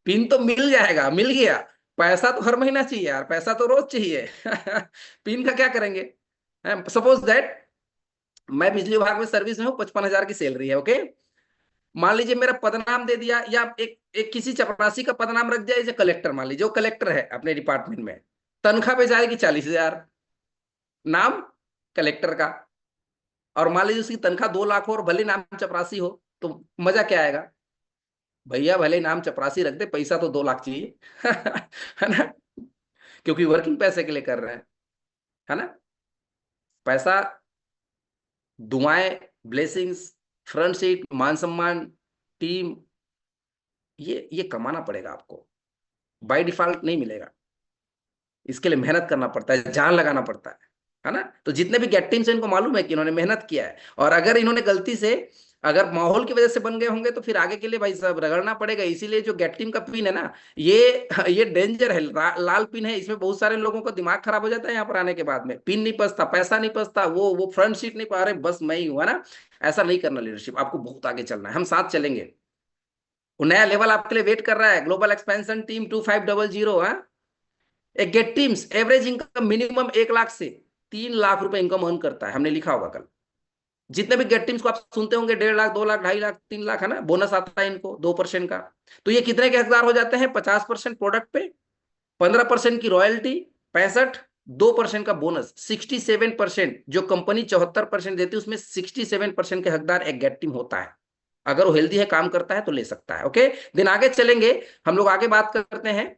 B: पिन तो मिल जाएगा, मिल गया। पैसा तो हर महीना चाहिए यार, पैसा तो रोज चाहिए। पिन का क्या करेंगे? सपोज दैट मैं बिजली विभाग में सर्विस में हूँ, 55,000 की सैलरी है, ओके। मान लीजिए मेरा पदनाम दे दिया, या एक किसी चपरासी का पदनाम रख दिया, जैसे कलेक्टर, मान लीजिए वो कलेक्टर है अपने डिपार्टमेंट में, तनख्वाह पे जाएगी 40,000, नाम कलेक्टर का। और मान लीजिए उसकी तनख्वाह 2 लाख हो और भले नाम चपरासी हो, तो मजा क्या आएगा? भैया भले नाम चपरासी रख दे, पैसा तो 2 लाख चाहिए। है ना? क्योंकि वर्किंग पैसे के लिए कर रहे हैं, है ना। पैसा, दुआएं, ब्लेसिंग्स, फ्रंट सीट, मान सम्मान, टीम, ये कमाना पड़ेगा आपको, बाय डिफॉल्ट नहीं मिलेगा। इसके लिए मेहनत करना पड़ता है, जान लगाना पड़ता है ना। तो जितने भी गेट टीम्स हैं, इनको मालूम है कि इन्होंने मेहनत किया है, और अगर इन्होंने गलती से, अगर माहौल की वजह से बन गए होंगे, तो फिर आगे के लिए भाई साहब रगड़ना पड़ेगा। इसीलिए जो गेट टीम का पिन है ना, ये डेंजर है, लाल पिन है। इसमें बहुत सारे लोगों का दिमाग खराब हो जाता है यहाँ पर आने के बाद में। पिन नहीं पसता, पैसा नहीं पसता, वो फ्रंट सीट नहीं पा रहे, बस मैं ही हुआ ना। ऐसा नहीं करना लीडरशिप, आपको बहुत आगे चलना है, हम साथ चलेंगे। वो नया लेवल आपके लिए वेट कर रहा है, ग्लोबल एक्सपेंशन टीम 2500। हाँ, एक get teams average income minimum 1 lakh से 3 लाख रुपए इनकम अर्न करता है, हमने लिखा होगा कल। जितने भी गेट टीम्स को आप सुनते होंगे, 1.5 लाख, 2 लाख, 2.5 लाख, 3 लाख, है ना, बोनस आता है इनको 2% का। तो ये कितने के हकदार हो जाते हैं? 50% प्रोडक्ट पे, 15% की रॉयल्टी, 65, 2% का बोनस, 67%। जो कंपनी 74% देती है, उसमें 67% के हकदार एक गेट टीम होता है। अगर वो हेल्दी है, काम करता है, तो ले सकता है, ओके। दिन आगे चलेंगे, हम लोग आगे बात करते हैं।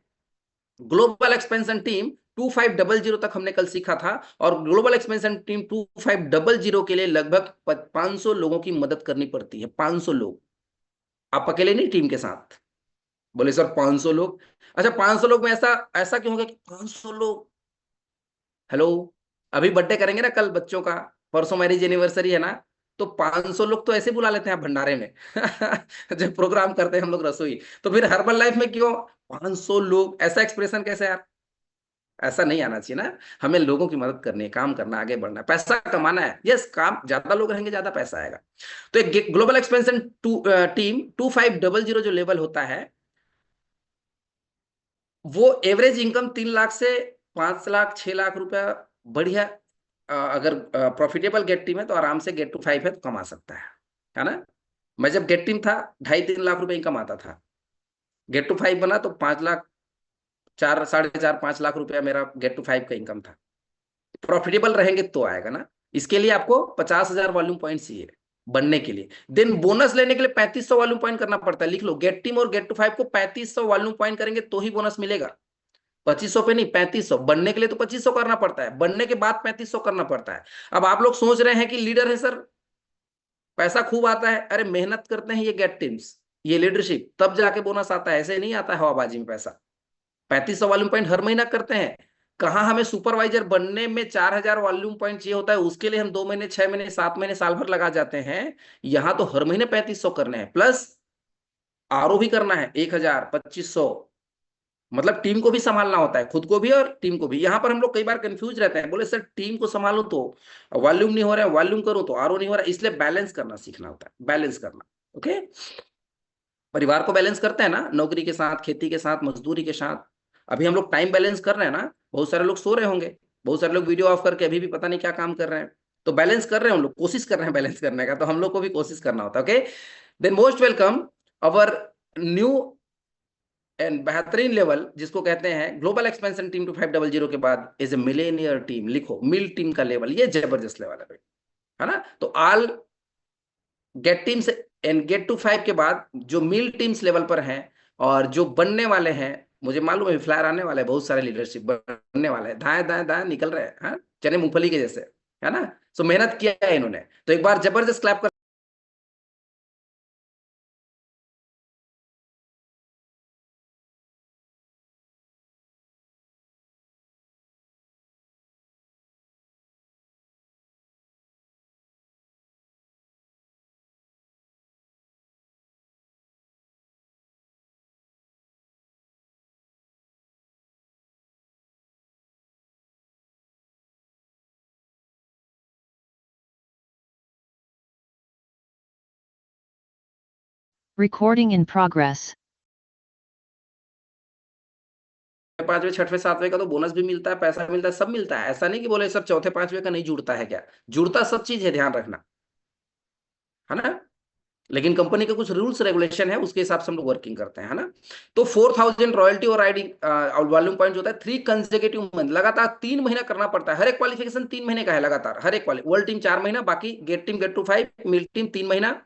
B: ग्लोबल एक्सपेंशन टीम 2500 तक हमने कल सीखा था, और ग्लोबल एक्सपेंशन टीम 2500 के लिए लगभग 500 लोगों की मदद करनी पड़ती है। 500 लोग, आप अकेले नहीं, टीम के साथ। बोले सर 500 लोग? अच्छा, 500 लोग में ऐसा ऐसा क्यों होगा कि 500 लोग? हेलो, अभी बर्थडे करेंगे ना कल बच्चों का, परसों मैरिज एनिवर्सरी है ना, तो 500 लोग तो ऐसे बुला लेते हैं आप भंडारे में। जब प्रोग्राम करते हैं हम लोग रसोई, तो फिर हर्बल लाइफ में क्यों 500 लोग? ऐसा एक्सप्रेशन कैसे यार? ऐसा नहीं आना चाहिए ना। हमें लोगों की मदद करनी है, काम करना, आगे बढ़ना है, पैसा कमाना है। यस, काम ज्यादा लोग रहेंगे, ज्यादा पैसा आएगा। तो एक ग्लोबल एक्सपेंशन टीम 2500 जो लेवल होता है, वो एवरेज इनकम 3 लाख से 5 लाख 6 लाख रुपया बढ़िया, अगर प्रॉफिटेबल गेट टीम है तो आराम से गेट टू 5 है तो कमा सकता है ना। मैं जब गेट टीम था 2.5-3 लाख रुपए इनकम आता था, गेट टू 5 बना तो 5 लाख 4 4.5 5 लाख रुपया मेरा गेट टू 5 का इनकम था। प्रॉफिटेबल रहेंगे तो आएगा ना। इसके लिए आपको 50,000 वॉल्यूम पॉइंट चाहिए बनने के लिए। देन बोनस लेने के लिए 3500 वॉल्यूम पॉइंट करना पड़ता है। लिख लो, गेट टीम और गेट टू 5 को 3500 वॉल्यूम पॉइंट करेंगे तो ही बोनस मिलेगा। 2500 पे नहीं, 3500 बनने के लिए तो 2500 करना पड़ता है, बनने के बाद 3500 करना पड़ता है। अब आप लोग सोच रहे हैं कि लीडर है सर, पैसा खूब आता है। अरे मेहनत करते हैं ये गेट टीम्स, ये लीडरशिप, तब जाके बोनस आता है, ऐसे नहीं आता हवाबाजी में पैसा। 3500 वॉल्यूम पॉइंट हर महीना करते हैं। कहाँ हमें सुपरवाइजर बनने में 4000 वॉल्यूम पॉइंट चाहिए होता है, उसके लिए हम 2 महीने 6 महीने 7 महीने साल भर लगा जाते हैं। यहाँ तो हर महीने 3500 करने हैं, प्लस आरओ भी करना है 1000 2500। मतलब टीम को भी संभालना होता है, खुद को भी और टीम को भी। यहाँ पर हम लोग कई बार कंफ्यूज रहते हैं, बोले सर टीम को संभालो तो वॉल्यूम नहीं हो रहा है, वॉल्यूम करो तो आरओ नहीं हो रहा है। इसलिए बैलेंस करना सीखना होता है, बैलेंस करना। ओके, परिवार को बैलेंस करते हैं ना, नौकरी के साथ, खेती के साथ, मजदूरी के साथ। अभी हम लोग टाइम बैलेंस कर रहे हैं ना, बहुत सारे लोग सो रहे होंगे, बहुत सारे लोग वीडियो ऑफ करके अभी भी पता नहीं क्या काम कर रहे हैं। तो बैलेंस कर रहे हैं हम लोग, कोशिश कर रहे हैं बैलेंस करने का, तो हम लोग को भी कोशिश करना होता है। Okay, then most welcome our new and बेहतरीन लेवल, जिसको कहते हैं ग्लोबल एक्सपेंशन टीम टू 500 के बाद इज ए मिलेनियर टीम। लिखो, मिल टीम का लेवल, ये जबरदस्त लेवल है भाई, है ना। तो all get teams and get to 5 के बाद जो मिल टीम्स लेवल पर हैं और जो बनने वाले हैं, मुझे मालूम है फ्लायर आने वाले हैं, बहुत सारे लीडरशिप बनने वाले हैं, दाएं दाएं दाएं निकल रहे हैं, हाँ? चने मूंगफली के जैसे, है ना। सो मेहनत किया है इन्होंने, तो एक बार जबरदस्त क्लैप कर।
C: Recording in progress.
B: 5वें 6वें 7वें का तो बोनस भी मिलता है, पैसा मिलता है, सब मिलता है। ऐसा नहीं कि बोले सर चौथे 5वें का नहीं जुड़ता है, क्या जुड़ता, सब चीज है, ध्यान रखना, है ना। लेकिन कंपनी के कुछ रूल्स रेगुलेशन है, उसके हिसाब से हम लोग वर्किंग करते हैं, है ना। तो 4000 रॉयल्टी और राइडिंग वॉल्यूम पॉइंट होता है 3 कंसेक्यूटिव मंथ, लगातार 3 महीना करना पड़ता है। हर एक क्वालिफिकेशन 3 महीने का है लगातार, हर एक वर्ल्ड टीम 4 महीना, बाकी get team get to 5 mill team 3 महीना।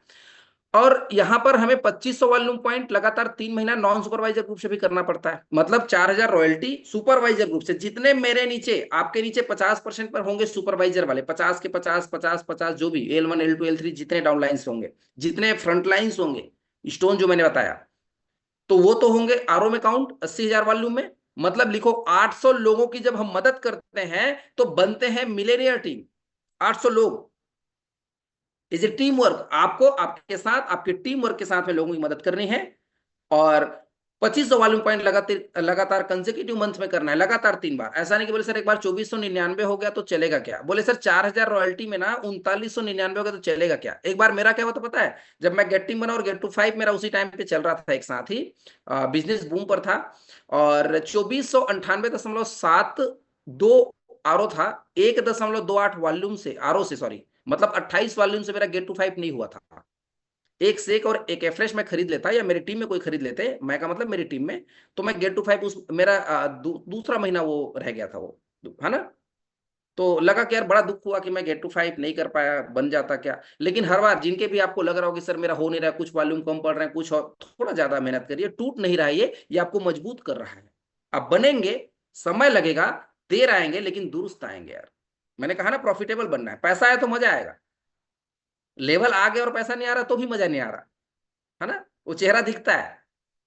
B: और यहां पर हमें 2500 वॉल्यूम पॉइंट लगातार 3 महीना नॉन सुपरवाइजर ग्रुप से भी करना पड़ता है। मतलब 4000 रॉयल्टी सुपरवाइजर ग्रुप से। जितने मेरे नीचे, आपके नीचे 50% पर होंगे सुपरवाइजर वाले, 50 के 50 50 50, जो भी L1 L2 L3 जितने डाउन लाइन्स होंगे, जितने फ्रंट लाइन्स होंगे, स्टोन जो मैंने बताया, तो वो तो होंगे आरओ में काउंट 80,000 वॉल्यूम में। मतलब लिखो 800 लोगों की जब हम मदद करते हैं तो बनते हैं मिलेनियर टीम। 800 लोग इज ए टीम वर्क, आपको आपके साथ, आपके टीम वर्क के साथ में लोगों की मदद करनी है। और 2500 वॉल्यूम पॉइंट लगातार कंसेक्यूटिव मंथ में करना है, लगातार 3 बार। ऐसा नहीं कि बोले सर एक बार 2499 हो गया तो चलेगा क्या, बोले सर 4000 रॉयल्टी में ना 3999 हो गया तो चलेगा क्या। एक बार मेरा क्या हुआ तो पता है, जब मैं गेट टीम बना और गेट टू 5 मेरा उसी टाइम पे चल रहा था, एक साथ ही बिजनेस बूम पर था, और 2498.72 आरओ था, 1.28 वॉल्यूम से आरओ से, सॉरी, मतलब 28 वॉल्यूम से मेरा गेट टू 5 नहीं हुआ था। एक से एक, और एक एफ्रेश में खरीद लेता या मेरी टीम में कोई खरीद लेते, मैं का मतलब मेरी टीम में, तो मैं गेट टू 5 उस मेरा दूसरा महीना वो रह गया था वो, है ना। तो लगा कि यार बड़ा दुख हुआ कि मैं गेट टू 5 नहीं कर पाया, बन जाता क्या। लेकिन हर बार जिनके भी आपको लग रहा हो कि सर मेरा हो नहीं रहा, कुछ वॉल्यूम कम पड़ रहे हैं, कुछ और, थोड़ा ज्यादा मेहनत करिए, टूट नहीं रहा है ये आपको मजबूत कर रहा है। आप बनेंगे, समय लगेगा, देर आएंगे, लेकिन दुरुस्त आएंगे यार। मैंने कहा ना, प्रॉफिटेबल बनना है, पैसा आए तो मजा आएगा। लेवल आ गया और पैसा नहीं आ रहा तो भी मजा नहीं आ रहा, है ना। वो चेहरा दिखता है,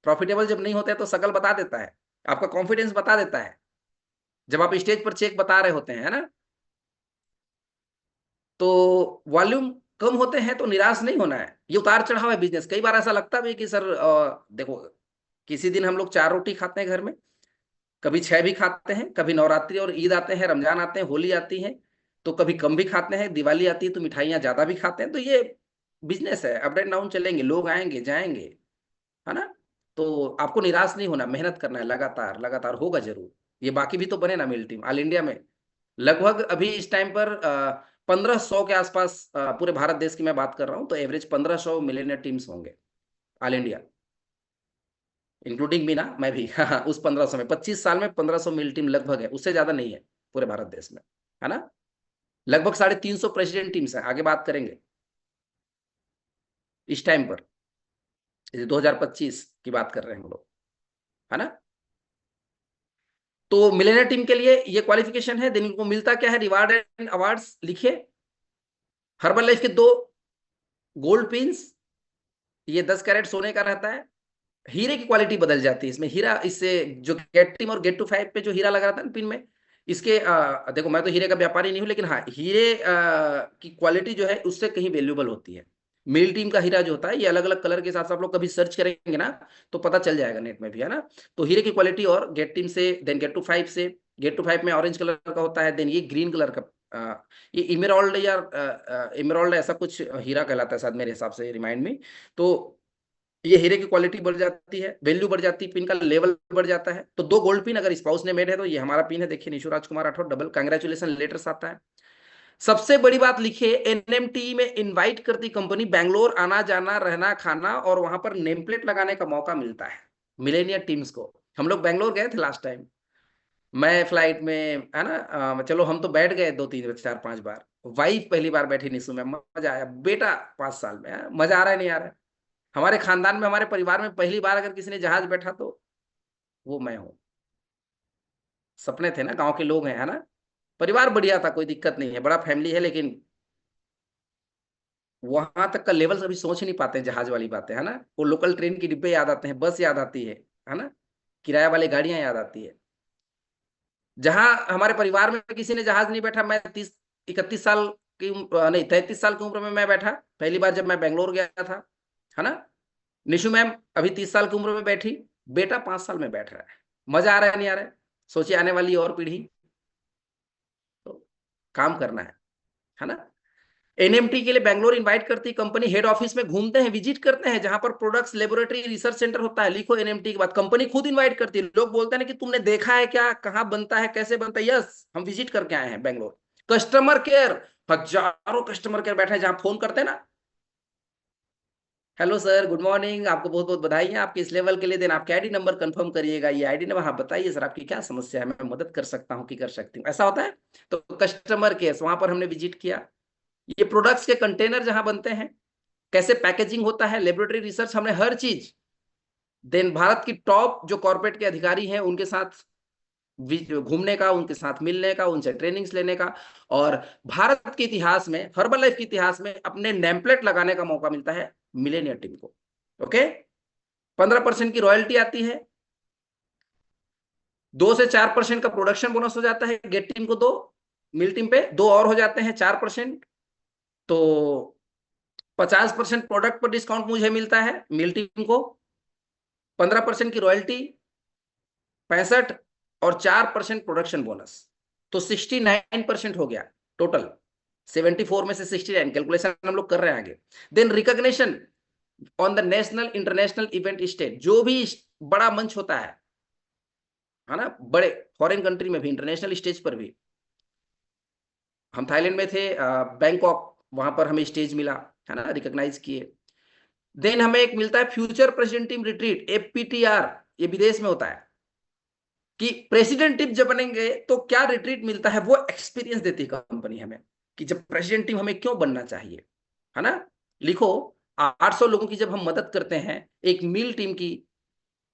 B: प्रॉफिटेबल जब नहीं होते तो शकल बता देता है, आपका कॉन्फिडेंस बता देता है, जब आप स्टेज पर चेक बता रहे होते हैं, है ना। तो वॉल्यूम कम होते हैं तो निराश नहीं होना है, ये उतार चढ़ाव है बिजनेस। कई बार ऐसा लगता भी कि सर देखो, किसी दिन हम लोग 4 रोटी खाते हैं घर में, कभी 6 भी खाते हैं, कभी नवरात्रि और ईद आते हैं, रमजान आते हैं, होली आती है, तो कभी कम भी खाते हैं, दिवाली आती है तो मिठाइयाँ ज्यादा भी खाते हैं। तो ये बिजनेस है, अप एंड डाउन चलेंगे, लोग आएंगे जाएंगे, है ना। तो आपको निराश नहीं होना, मेहनत करना है, लगातार लगातार होगा जरूर। ये बाकी भी तो बने ना मिल टीम ऑल इंडिया में। लगभग अभी इस टाइम पर 1500 के आसपास, पूरे भारत देश की मैं बात कर रहा हूँ, तो एवरेज 1500 मिलियनियर टीम्स होंगे ऑल इंडिया, इंक्लूडिंग मी ना, मैं भी उस 1500 में 25 साल में 1500 मिल टीम लगभग है, उससे ज्यादा नहीं है पूरे भारत देश में, है ना। लगभग 350 प्रेसिडेंट टीम्स हैं, आगे बात करेंगे इस टाइम पर, 2025 की बात कर रहे हैं हम लोग, है ना। तो मिलेनियर टीम के लिए ये क्वालिफिकेशन है, देन इनको मिलता क्या है, रिवार्ड एंड अवार्ड्स लिखिए। हर्बल लाइफ के 2 गोल्ड पिन्स, ये 10 कैरेट सोने का रहता है। हीरे की क्वालिटी बदल जाती है इसमें, हीरा इससे जो गेट टीम और गेट टू 5 पे जो हीरा लगा रहता है ना पिन में, इसके देखो मैं तो हीरे का व्यापारी नहीं हूं, लेकिन हाँ हीरे की क्वालिटी जो है उससे कहीं वैल्यूएबल होती है। मिल टीम का हीरा जो होता है ये अलग अलग कलर के साथ, आप लोग कभी सर्च करेंगे ना तो पता चल जाएगा नेट में भी, है ना। तो हीरे की क्वालिटी और गेट टीम से, देन गेट टू 5 से, गेट टू 5 में ऑरेंज कलर का होता है, देन ये ग्रीन कलर का, ये इमेरॉल्ड या इमेरॉल्ड ऐसा कुछ हीरा कहलाता है शायद मेरे हिसाब से, रिमाइंड में। तो ये हीरे की क्वालिटी बढ़ जाती है, वैल्यू बढ़ जाती है, पिन का लेवल बढ़ जाता है। तो 2 गोल्ड पिन अगर स्पाउस ने मेड है तो ये हमारा पिन है, देखिए निशु राजकुमार राठौर, डबल कांग्रेचुलेशन लेटर्स आता है। सबसे बड़ी बात लिखिए, एनएमटी में इनवाइट करती कंपनी, बैंगलोर आना जाना रहना खाना और वहां पर नेम प्लेट लगाने का मौका मिलता है मिलेनियर टीम्स को। हम लोग बैंगलोर गए थे लास्ट टाइम, मैं फ्लाइट में, है ना, चलो हम तो बैठ गए 2-3 4 5 बार, वाइफ पहली बार बैठी निशु में, मजा आया, बेटा 5 साल में, मजा आ रहा है नहीं आ रहा है। हमारे खानदान में, हमारे परिवार में पहली बार अगर किसी ने जहाज बैठा तो वो मैं हूं। सपने थे ना, गांव के लोग हैं, है ना, परिवार बढ़िया था, कोई दिक्कत नहीं है, बड़ा फैमिली है, लेकिन वहां तक का लेवल अभी सोच नहीं पाते हैं, जहाज वाली बातें, है ना। वो लोकल ट्रेन की डिब्बे याद आते हैं, बस याद आती है ना, किराया वाली गाड़ियां याद आती है। जहां हमारे परिवार में किसी ने जहाज नहीं बैठा, मैं 31 साल की नहीं 33 साल की उम्र में मैं बैठा पहली बार जब मैं बेंगलोर गया था, है ना। निशु मैम अभी 30 साल की उम्र में बैठी, बेटा 5 साल में बैठ रहा है। मजा आ रहा है नहीं आ रहा है, सोचिए आने वाली और पीढ़ी, तो काम करना है ना। एनएमटी के लिए बैंगलोर इनवाइट करती कंपनी, हेड ऑफिस में घूमते हैं, विजिट करते हैं, जहां पर प्रोडक्ट्स लेबोरेटरी रिसर्च सेंटर होता है, लिखो एनएमटी के बाद, कंपनी खुद इनवाइट करती है। लोग बोलते हैं कि तुमने देखा है क्या, कहां बनता है, कैसे बनता है, यस हम विजिट करके आए हैं बैंगलोर। कस्टमर केयर, हजारों कस्टमर केयर बैठे हैं, जहां फोन करते हैं ना, हेलो सर गुड मॉर्निंग, आपको बहुत बहुत बधाई है आपके इस लेवल के लिए, देन आपके आईडी नंबर कंफर्म करिएगा, ये आईडी नंबर, हाँ बताइए सर आपकी क्या समस्या है, मैं मदद कर सकता हूँ कि कर सकती हूँ, ऐसा होता है। तो कस्टमर केयर वहां पर हमने विजिट किया। ये प्रोडक्ट्स के कंटेनर जहां बनते हैं, कैसे पैकेजिंग होता है, लेबोरेटरी रिसर्च, हमने हर चीज। देन भारत की टॉप जो कॉर्पोरेट के अधिकारी हैं उनके साथ घूमने का, उनके साथ मिलने का, उनसे ट्रेनिंग्स लेने का, और भारत के इतिहास में, हर्बल लाइफ के इतिहास में अपने नेमप्लेट लगाने का मौका मिलता है मिलेनियर टीम को। ओके, 15% की रॉयल्टी आती है, 2 से 4% का प्रोडक्शन बोनस हो जाता है, गेट टीम को 2, मिल टीम पे 2 और हो जाते हैं 4%। तो 50% प्रोडक्ट पर डिस्काउंट मुझे मिलता है, मिल टीम को 15% की रॉयल्टी, 65 और 4% प्रोडक्शन बोनस, तो 69% हो गया टोटल। 74 में से 69, कैलकुलेशन हम लोग कर रहे हैं आगे। Then recognition on the national international event stage, जो भी बड़ा मंच होता है ना, बड़े फॉरेन कंट्री में भी, इंटरनेशनल स्टेज पर भी। हम थाईलैंड में थे, बैंकॉक, वहां पर हमें स्टेज मिला, है ना, रिकॉग्नाइज किए। देन हमें एक मिलता है फ्यूचर प्रेसिडेंट टीम रिट्रीट, एफपीटीआर, ये विदेश में होता है, कि प्रेसिडेंट टीम जब बनेंगे तो क्या रिट्रीट मिलता है, वो एक्सपीरियंस देती है कंपनी हमें, कि जब प्रेसिडेंट टीम हमें क्यों बनना चाहिए, है ना। लिखो, 800 लोगों की जब हम मदद करते हैं, एक मील टीम की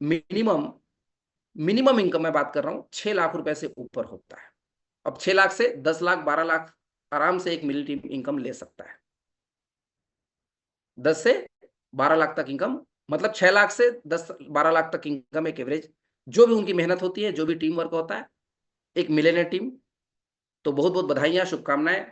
B: मिनिमम मिनिमम इनकम मैं बात कर रहा हूं 6 लाख रुपए से ऊपर होता है। अब 6 लाख से 10 लाख 12 लाख आराम से एक मिल टीम इनकम ले सकता है, 10 से 12 लाख तक इनकम, मतलब 6 लाख से 10-12 लाख तक इनकम एक एवरेज, जो भी उनकी मेहनत होती है, जो भी टीम वर्क होता है, एक मिलेनियर टीम। तो बहुत बहुत बधाइयां, शुभकामनाएं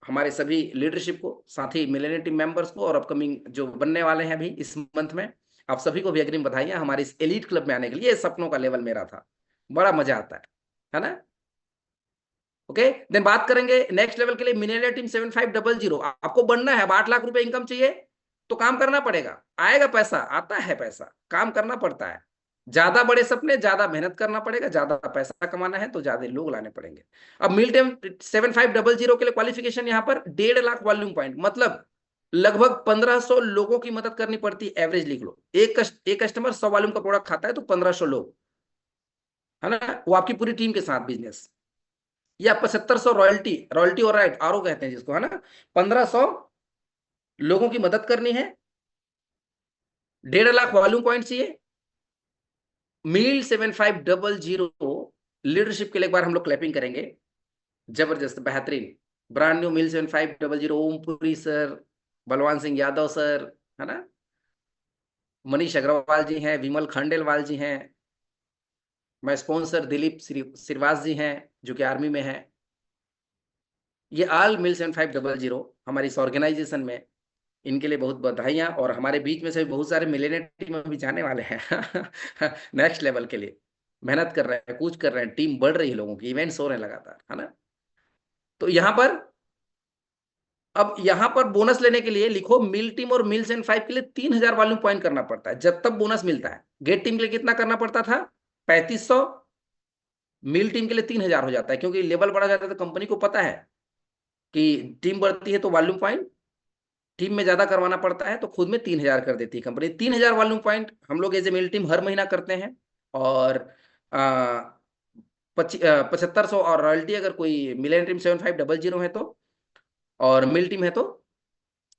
B: हमारे सभी लीडरशिप को, साथ ही मिलेनियर टीम मेंबर्स को, और अपकमिंग जो बनने वाले हैं अभी इस मंथ में, आप सभी को भी अग्रिम बधाइयां हमारे इस एलीट क्लब में आने के लिए। ये सपनों का लेवल मेरा था, बड़ा मजा आता है ना। ओके, देन बात करेंगे नेक्स्ट लेवल के लिए, मिलेनियर टीम 7500। आपको बनना है, अब 8 लाख रुपए इनकम चाहिए तो काम करना पड़ेगा, आएगा पैसा, आता है पैसा, काम करना पड़ता है, ज्यादा बड़े सपने, ज्यादा मेहनत करना पड़ेगा, ज्यादा पैसा कमाना है तो ज्यादा लोग लाने पड़ेंगे। अब मिलटेम 7500 के लिए क्वालिफिकेशन यहाँ पर 1.5 लाख वॉल्यूम पॉइंट, मतलब लगभग 1500 लोगों की मदद करनी पड़ती है। एवरेज लिख लो, एक कस्टमर 100 वॉल्यूम का प्रोडक्ट खाता है तो 1500 लोग, है ना, वो आपकी पूरी टीम के साथ बिजनेस। या 7500 रॉयल्टी, रॉयल्टी और राइट, आरओ कहते हैं जिसको, है ना। 1500 लोगों की मदद करनी है, 1.5 लाख वॉल्यूम पॉइंट चाहिए। मील 7500 लीडरशिप के लिए एक बार हम लोग क्लैपिंग करेंगे। जबरदस्त, बेहतरीन, ब्रांड न्यू मील 7500, ओमपुरी सर, बलवान सिंह यादव सर, है ना, मनीष अग्रवाल जी हैं, विमल खंडेलवाल जी हैं, मैं स्पॉन्सर दिलीप श्रीवास जी हैं जो कि आर्मी में हैं। ये ऑल मिल 7500 हमारी इस ऑर्गेनाइजेशन में, इनके लिए बहुत बधाइयां। और हमारे बीच में से बहुत सारे मिलेनियर टीम में भी जाने वाले हैं नेक्स्ट लेवल के लिए मेहनत कर रहे हैं, कुछ कर रहे हैं, टीम बढ़ रही है, लोगों की इवेंट्स हो रहे हैं लगातार, है ना। तो यहाँ पर, अब यहाँ पर बोनस लेने के लिए लिखो, मिल टीम और मिल्स एंड 5 के लिए 3000 वॉल्यूम पॉइंट करना पड़ता है, जब तब बोनस मिलता है। गेट टीम के लिए कितना करना पड़ता था, 3500, मिल टीम के लिए 3000 हो जाता है, क्योंकि लेवल बढ़ा जाता है तो कंपनी को पता है कि टीम बढ़ती है तो वॉल्यूम पॉइंट टीम में ज्यादा करवाना पड़ता है, तो खुद में 3000 कर देती है कंपनी। 3000 वॉल्यूम पॉइंट हम लोग एज ए मिल टीम हर महीना करते हैं। और 7500 और रॉयल्टी अगर कोई मिलेनियर टीम 7500 है तो, और मिल टीम है तो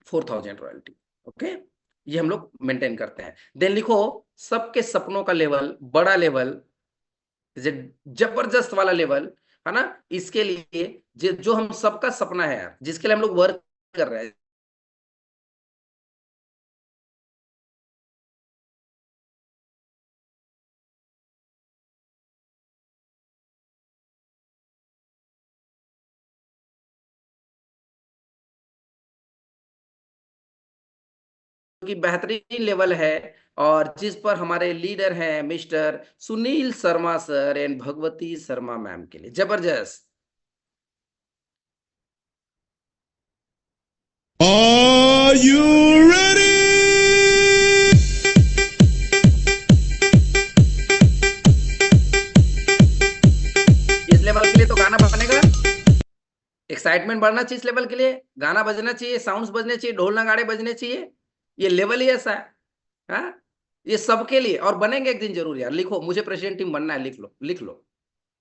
B: 4000 रॉयल्टी। ओके, ये हम लोग मेंटेन करते हैं। देन लिखो, सबके सपनों का लेवल, बड़ा लेवल, जबरदस्त वाला लेवल, है ना। इसके लिए जो हम सबका सपना है यार, जिसके लिए हम लोग वर्क कर रहे हैं, की बेहतरीन लेवल है, और जिस पर हमारे लीडर हैं mister Sunil Sharma sir and Bhagwati Sharma ma'am के लिए जबरदस्त।
D: Are you ready?
B: इस लेवल के लिए तो गाना बनेगा, एक्साइटमेंट बढ़ना चाहिए, इस लेवल के लिए गाना बजना चाहिए, साउंड्स बजने चाहिए, ढोल नगाड़े बजने चाहिए। ये लेवल ही ऐसा है, हाँ? ये सबके लिए, और बनेंगे एक दिन जरूर यार। लिखो, मुझे प्रेसिडेंट टीम बनना है, लिख लो, लिख लो।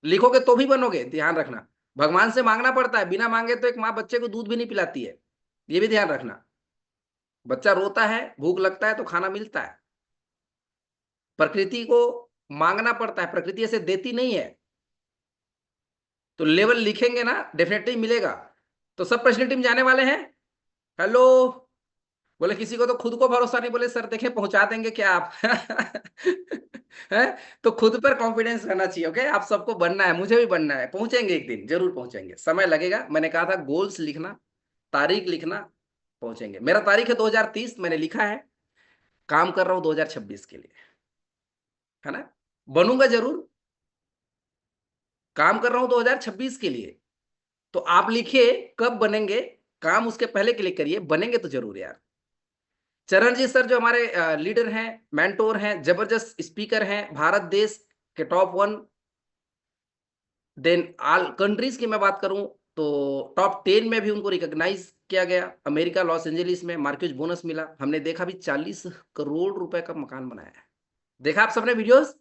B: लिखोगे तो भी बनोगे, ध्यान रखना। भगवान से मांगना पड़ता है, बिना मांगे तो एक माँ बच्चे को दूध भी नहीं पिलाती है, ये भी ध्यान रखना। बच्चा रोता है, भूख लगता है तो खाना मिलता है। प्रकृति को मांगना पड़ता है, प्रकृति ऐसे देती नहीं है। तो लेवल लिखेंगे ना, डेफिनेटली मिलेगा। तो सब प्रेसिडेंट टीम जाने वाले हैं। हेलो, बोले किसी को तो खुद को भरोसा नहीं, बोले सर देखें पहुंचा देंगे क्या आप है? तो खुद पर कॉन्फिडेंस रहना चाहिए। ओके, आप सबको बनना है, मुझे भी बनना है, पहुंचेंगे एक दिन, जरूर पहुंचेंगे, समय लगेगा। मैंने कहा था गोल्स लिखना, तारीख लिखना, पहुंचेंगे। मेरा तारीख है 2030, मैंने लिखा है, काम कर रहा हूं 2026 के लिए, है ना। बनूंगा जरूर, काम कर रहा हूं 2026 के लिए। तो आप लिखिए कब बनेंगे, काम उसके पहले के लिए करिए, बनेंगे तो जरूर यार। चरण जी सर जो हमारे लीडर हैं, मेंटोर हैं, जबरदस्त स्पीकर हैं, भारत देश के टॉप 1। देन ऑल कंट्रीज की मैं बात करूं तो टॉप 10 में भी उनको रिकॉग्नाइज किया गया। अमेरिका लॉस एंजलिस में मार्क्यूज बोनस मिला। हमने देखा भी 40 करोड़ रुपए का मकान बनाया है। देखा आप सबने वीडियोस।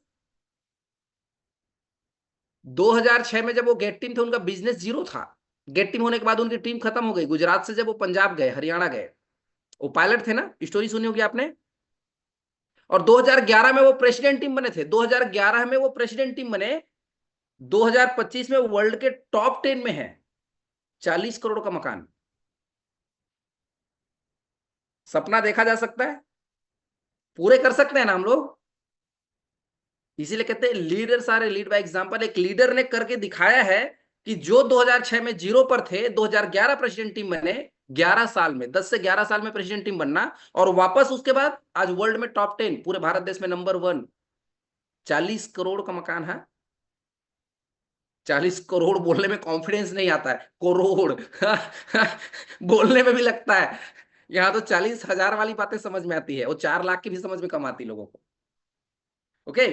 B: 2006 में जब वो गेट टीम थे, उनका बिजनेस जीरो था। गेट टीम होने के बाद उनकी टीम खत्म हो गई। गुजरात से जब वो पंजाब गए, हरियाणा गए, वो पायलट थे ना, स्टोरी सुनी होगी आपने। और 2011 में वो प्रेसिडेंट टीम बने थे। 2011 में वो प्रेसिडेंट टीम बने, 2025 में वर्ल्ड के टॉप 10 में है। 40 करोड़ का मकान। सपना देखा जा सकता है, पूरे कर सकते हैं ना हम लोग। इसीलिए कहते हैं leaders are lead by example. एक लीडर ने करके दिखाया है कि जो 2006 में जीरो पर थे, 2011 प्रेसिडेंट टीम बने। 11 साल में, 10 से 11 साल में प्रेसिडेंट टीम बनना, और वापस उसके बाद आज वर्ल्ड में टॉप 10, पूरे भारत देश में नंबर 1। 40 करोड़ का मकान है। 40 करोड़ बोलने में कॉन्फिडेंस नहीं आता है, करोड़ बोलने में भी लगता है। यहाँ तो 40,000 वाली बातें समझ में आती है, वो 4 लाख की भी समझ में कम आती लोगों को। ओके,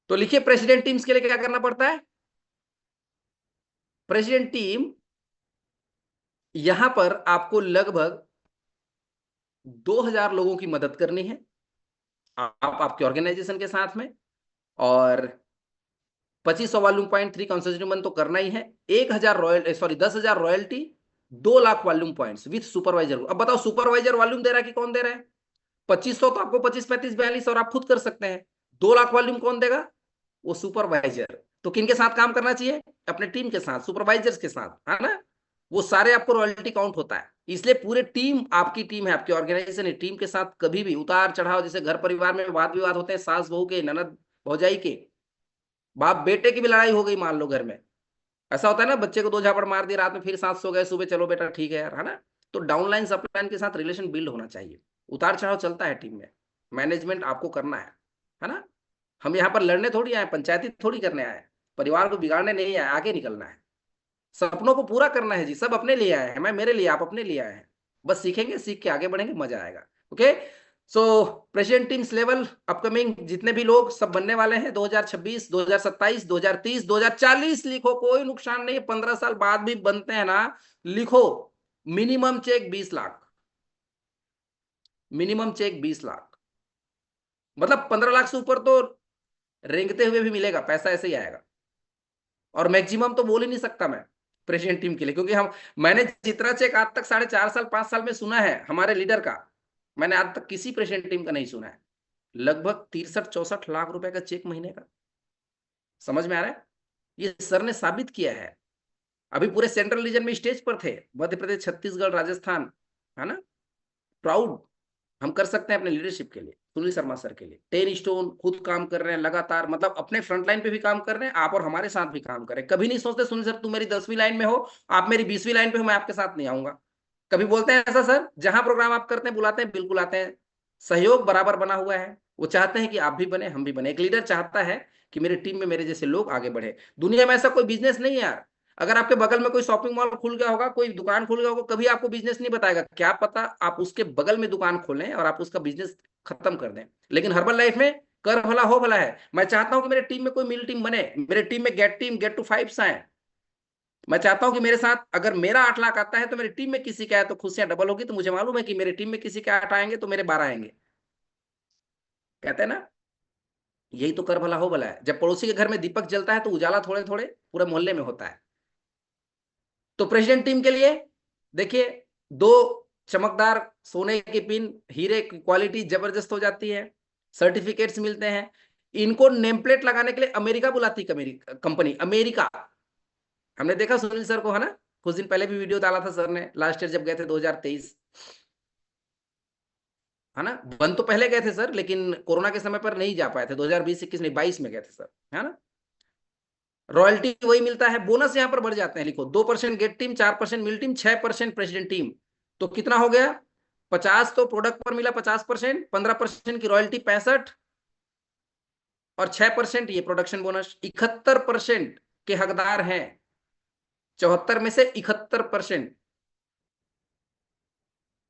B: तो लिखिए प्रेसिडेंट टीम्स के लिए क्या करना पड़ता है। प्रेसिडेंट टीम यहां पर आपको लगभग 2000 लोगों की मदद करनी है आप आपके ऑर्गेनाइजेशन के साथ में, और 2500 वॉल्यूम पॉइंट 3 कंसेशन बंद तो करना ही है, 10,000 royalty, 2 lakh volume points with supervisor. अब बताओ सुपरवाइजर वॉल्यूम दे रहा है कि कौन दे रहा है। 2500 तो आपको 25, 35, 42 और आप खुद कर सकते हैं। 2 लाख वॉल्यूम कौन देगा, वो सुपरवाइजर। तो किन के साथ काम करना चाहिए, अपने टीम के साथ, सुपरवाइजर्स के साथ, है ना। वो सारे आपको रॉयल्टी काउंट होता है। इसलिए पूरे टीम आपकी टीम है, आपकी ऑर्गेनाइजेशन है, टीम के साथ कभी भी उतार चढ़ाव, जैसे घर परिवार में वाद विवाद होते हैं, सास बहू के, ननद भौजाई के, बाप बेटे की भी लड़ाई हो गई मान लो घर में, ऐसा होता है ना, बच्चे को 2 झापड़ मार दिया रात में, फिर साथ सो गए, सुबह चलो बेटा ठीक है यार, है ना। तो डाउनलाइन अपलाइन के साथ रिलेशन बिल्ड होना चाहिए। उतार चढ़ाव चलता है टीम में, मैनेजमेंट आपको करना है ना। हम यहाँ पर लड़ने थोड़ी आए, पंचायती थोड़ी करने आए, परिवार को बिगाड़ने नहीं आए, आगे निकलना है, सपनों को पूरा करना है जी। सब अपने लिए आए हैं, मैं मेरे लिए, आप अपने लिए आए हैं। बस सीखेंगे, सीख के आगे बढ़ेंगे, मजा आएगा। ओके, सो प्रेसिडेंट टीम्स लेवल अपकमिंग जितने भी लोग सब बनने वाले हैं 2026, 2027, 2030, 2040 लिखो, कोई नुकसान नहीं, 15 साल बाद भी बनते हैं ना, लिखो। Minimum check 20 lakh, minimum check 20 lakh, मतलब 15 लाख से ऊपर तो रेंगते हुए भी मिलेगा पैसा, ऐसे ही आएगा। और मैक्सिमम तो बोल ही नहीं सकता मैं प्रेसिडेंट टीम के लिए, क्योंकि मैंने जितना चेक आज तक 4.5 साल 5 साल में सुना है हमारे लीडर का, मैंने आज तक किसी प्रेसिडेंट टीम का नहीं सुना है। लगभग 63-64 लाख रुपए का चेक महीने का। समझ में आ रहा है, ये सर ने साबित किया है। अभी पूरे सेंट्रल रीजन में स्टेज पर थे, मध्य प्रदेश, छत्तीसगढ़, राजस्थान, है ना। प्राउड हम कर सकते हैं अपने लीडरशिप के लिए, सुनील शर्मा सर के लिए। 10 स्टोन खुद काम कर रहे हैं लगातार, मतलब अपने फ्रंट लाइन पे भी काम कर रहे हैं, आप और हमारे साथ भी काम करें। कभी नहीं सोचते सुनील सर तुम मेरी 10वीं लाइन में हो, आप मेरी 20वीं लाइन पे हो, मैं आपके साथ नहीं आऊंगा। कभी बोलते हैं ऐसा सर, जहां प्रोग्राम आप करते हैं बुलाते हैं, बिल्कुल आते हैं। सहयोग बराबर बना हुआ है, वो चाहते हैं कि आप भी बने, हम भी बने। एक लीडर चाहता है कि मेरी टीम में मेरे जैसे लोग आगे बढ़े। दुनिया में ऐसा कोई बिजनेस नहीं है यार, अगर आपके बगल में कोई शॉपिंग मॉल खुल गया होगा, कोई दुकान खुल गया होगा, कभी आपको बिजनेस नहीं बताएगा। क्या पता आप उसके बगल में दुकान खोलें और आप उसका बिजनेस खत्म कर दें। लेकिन हर्बल लाइफ में कर भला हो भला है। मैं चाहता हूं कि मेरे टीम में कोई मिल टीम बने, मेरे टीम में गेट टू 5 आए। मैं चाहता हूं कि मेरे साथ अगर मेरा 8 लाख आता है तो मेरी टीम में किसी का है तो खुशियां डबल होगी। तो मुझे मालूम है कि मेरी टीम में किसी के 8 आएंगे तो मेरे 12 आएंगे। कहते हैं ना, यही तो कर भला हो भला है। जब पड़ोसी के घर में दीपक जलता है तो उजाला थोड़े थोड़े पूरे मोहल्ले में होता है। तो प्रेसिडेंट टीम के लिए देखिए, 2 चमकदार सोने की पिन, हीरे की क्वालिटी जबरदस्त हो जाती है, सर्टिफिकेट्स मिलते हैं। इनको नेम प्लेट लगाने के लिए अमेरिका बुलाती कंपनी, अमेरिका। हमने देखा सुनील सर को, है ना, कुछ दिन पहले भी वीडियो डाला था सर ने, लास्ट ईयर जब गए थे 2023, है ना। बन तो पहले गए थे सर, लेकिन कोरोना के समय पर नहीं जा पाए थे, 2020-21 नहीं 22 में गए थे सर, है ना। रॉयल्टी वही मिलता है, बोनस यहां पर बढ़ जाते हैं। लिखो 2% गेट टीम, 4% मिल टीम, 6% प्रेसिडेंट टीम। तो कितना हो गया, 50 तो प्रोडक्ट पर मिला 50%, 15% की रॉयल्टी 65, और 6% ये प्रोडक्शन बोनस। 71% के हकदार हैं, 74 में से 71%,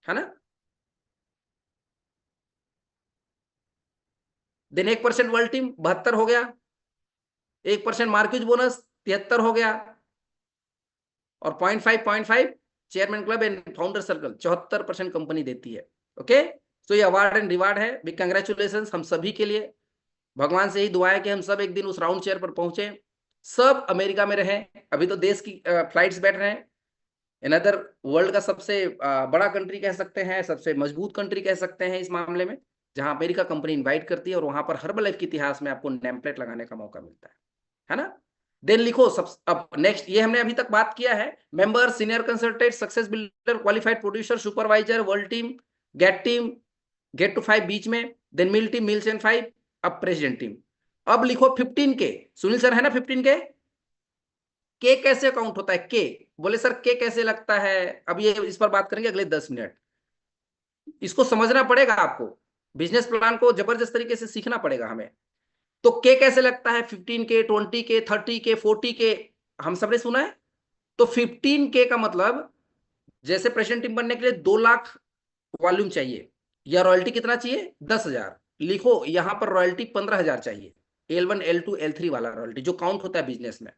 B: है ना। देन 1% वर्ल्ड टीम 72 हो गया, 1% मार्क्यूज बोनस 73 हो गया, और 0.5 chairman club and founder circle 74% company देती है। ओके, तो ये अवार्ड एंड रिवार्ड है। बिग कंग्रेचुलेशन हम सभी के लिए। भगवान से ही दुआ है कि हम सब एक दिन उस राउंड चेयर पर पहुंचे, सब अमेरिका में रहें। अभी तो देश की फ्लाइट्स बैठ रहे हैं। अनदर वर्ल्ड का सबसे बड़ा कंट्री कह सकते हैं, सबसे मजबूत कंट्री कह सकते हैं इस मामले में, जहां अमेरिका कंपनी इन्वाइट करती है, और वहां पर हर्बल लाइफ के इतिहास में आपको नेम प्लेट लगाने का मौका मिलता है ना। देन लिखो सब। अब नेक्स्ट, ये हमने अभी तक बात किया है, member, senior consultant, success builder, qualified producer, supervisor, world team, get to 5 बीच में, then mill team, mills and 5, अब प्रेसिडेंट टीम। अब लिखो 15K। सुनील सर है ना 15K। के कैसे काउंट होता है, के बोले सर के कैसे लगता है, अब ये इस पर बात करेंगे अगले 10 मिनट। इसको समझना पड़ेगा आपको, बिजनेस प्लान को जबरदस्त तरीके से सीखना पड़ेगा हमें। तो के कैसे लगता है, 15K, 20K, 30K, 40K, हम सबने सुना है। तो 15K का मतलब, जैसे प्रेसिडेंट टीम बनने के लिए 2 लाख वॉल्यूम चाहिए, या रॉयल्टी कितना चाहिए, 10,000। लिखो यहां पर रॉयल्टी 15,000 चाहिए। L1 L2 L3 वाला रॉयल्टी जो काउंट होता है बिजनेस में,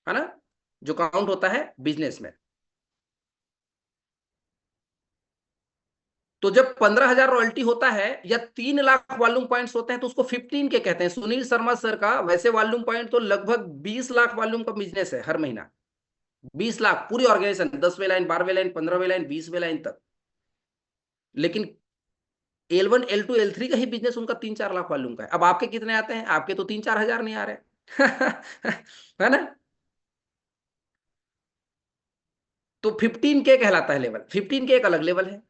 B: है ना, जो काउंट होता है बिजनेस में। तो जब 15,000 रॉयल्टी होता है या 3 लाख वॉल्यूम पॉइंट्स होते हैं तो उसको 15 के कहते हैं। सुनील शर्मा सर का वैसे वॉल्यूम पॉइंट तो लगभग 20 लाख वॉल्यूम का बिजनेस है हर महीना, 20 लाख पूरी ऑर्गेनाइजेशन, 10वें लाइन, 12वें लाइन, 15वें लाइन, 20वें लाइन तक। लेकिन L1 L2 L3 का ही बिजनेस उनका 3-4 लाख वॉल्यूम का है। अब आपके कितने आते हैं? आपके तो 3-4 हजार नहीं आ रहे है ना। तो 15K कहलाता है लेवल। 15K एक अलग लेवल है।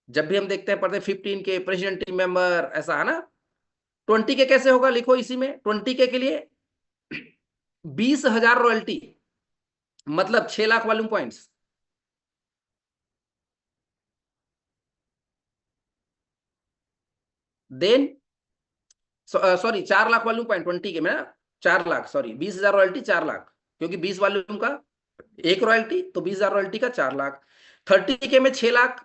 B: जब भी हम देखते हैं पढ़ते हैं 15K प्रेसिडेंट टीम मेंबर, ऐसा है ना। 20K कैसे होगा? लिखो इसी में। 20K के लिए 20,000 रॉयल्टी मतलब 6 lakh volume points. Then sorry 4 lakh volume point 20K में ना, 4 लाख, सॉरी 20,000 रॉयल्टी 4 लाख, क्योंकि 20 वॉल्यूम का एक रॉयल्टी, तो 20,000 रॉयल्टी का 4 लाख। 30K में 6 लाख,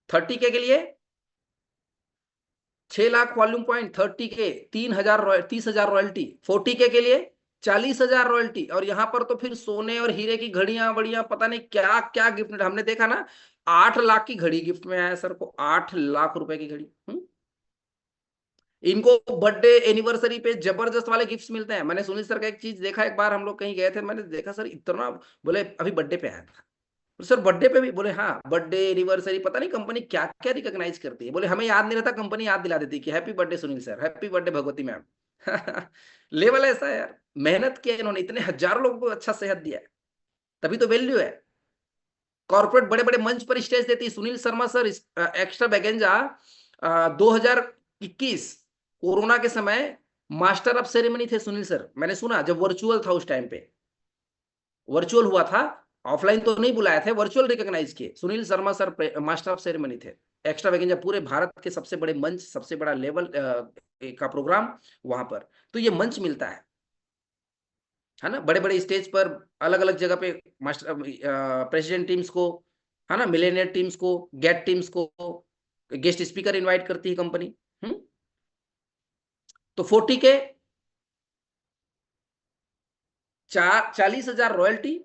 B: 30K के लिए 6 lakh volume point, 30K 30,000 royalty. 40K के लिए 40,000 रॉयल्टी। और यहां पर तो फिर सोने और हीरे की घड़ियां बढ़िया पता नहीं क्या क्या गिफ्ट हमने देखा ना। 8 लाख की घड़ी गिफ्ट में आया सर को, 8 लाख रुपए की घड़ी। इनको बर्थडे एनिवर्सरी पे जबरदस्त वाले गिफ्ट्स मिलते हैं। मैंने सुनील सर का एक चीज देखा, एक बार हम लोग कहीं गए थे, मैंने देखा सर इतना, बोले अभी बर्थडे पे आया था। सर बर्थडे पे भी? बोले हाँ, बर्थडे एनिवर्सरी पता नहीं कंपनी क्या क्या रिकॉग्नाइज करती है। बोले हमें याद नहीं रहता, कंपनी याद दिला देती कि happy birthday Sunil sir, happy birthday Bhagwati ma'am level ऐसा है यार। मेहनत किया इन्होंने, इतने हजारों लोगों को अच्छा सेहत दिया है, तभी तो वैल्यू है। कॉर्पोरेट बड़े बड़े मंच पर स्टेज देती है। Sunil Sharma sir extravaganza 2021 corona के समय मास्टर ऑफ सेरेमनी थे सुनील सर। मैंने सुना जब वर्चुअल था, उस टाइम पे वर्चुअल हुआ था, ऑफलाइन तो नहीं बुलाए थे, वर्चुअल रिकॉग्नाइज किए। Sunil Sharma sir master of ceremony थे। एक्स्ट्रा वैगेंजा पूरे भारत के सबसे बड़े मंच, सबसे बड़ा लेवल का प्रोग्राम वहां पर, तो ये मंच मिलता है ना। बड़े बड़े स्टेज पर अलग अलग जगह पे मास्टर प्रेसिडेंट टीम्स को, है ना, मिलेनियर टीम्स को, गेट टीम्स को गेस्ट स्पीकर इनवाइट करती है कंपनी। तो 40K 40,000 royalty,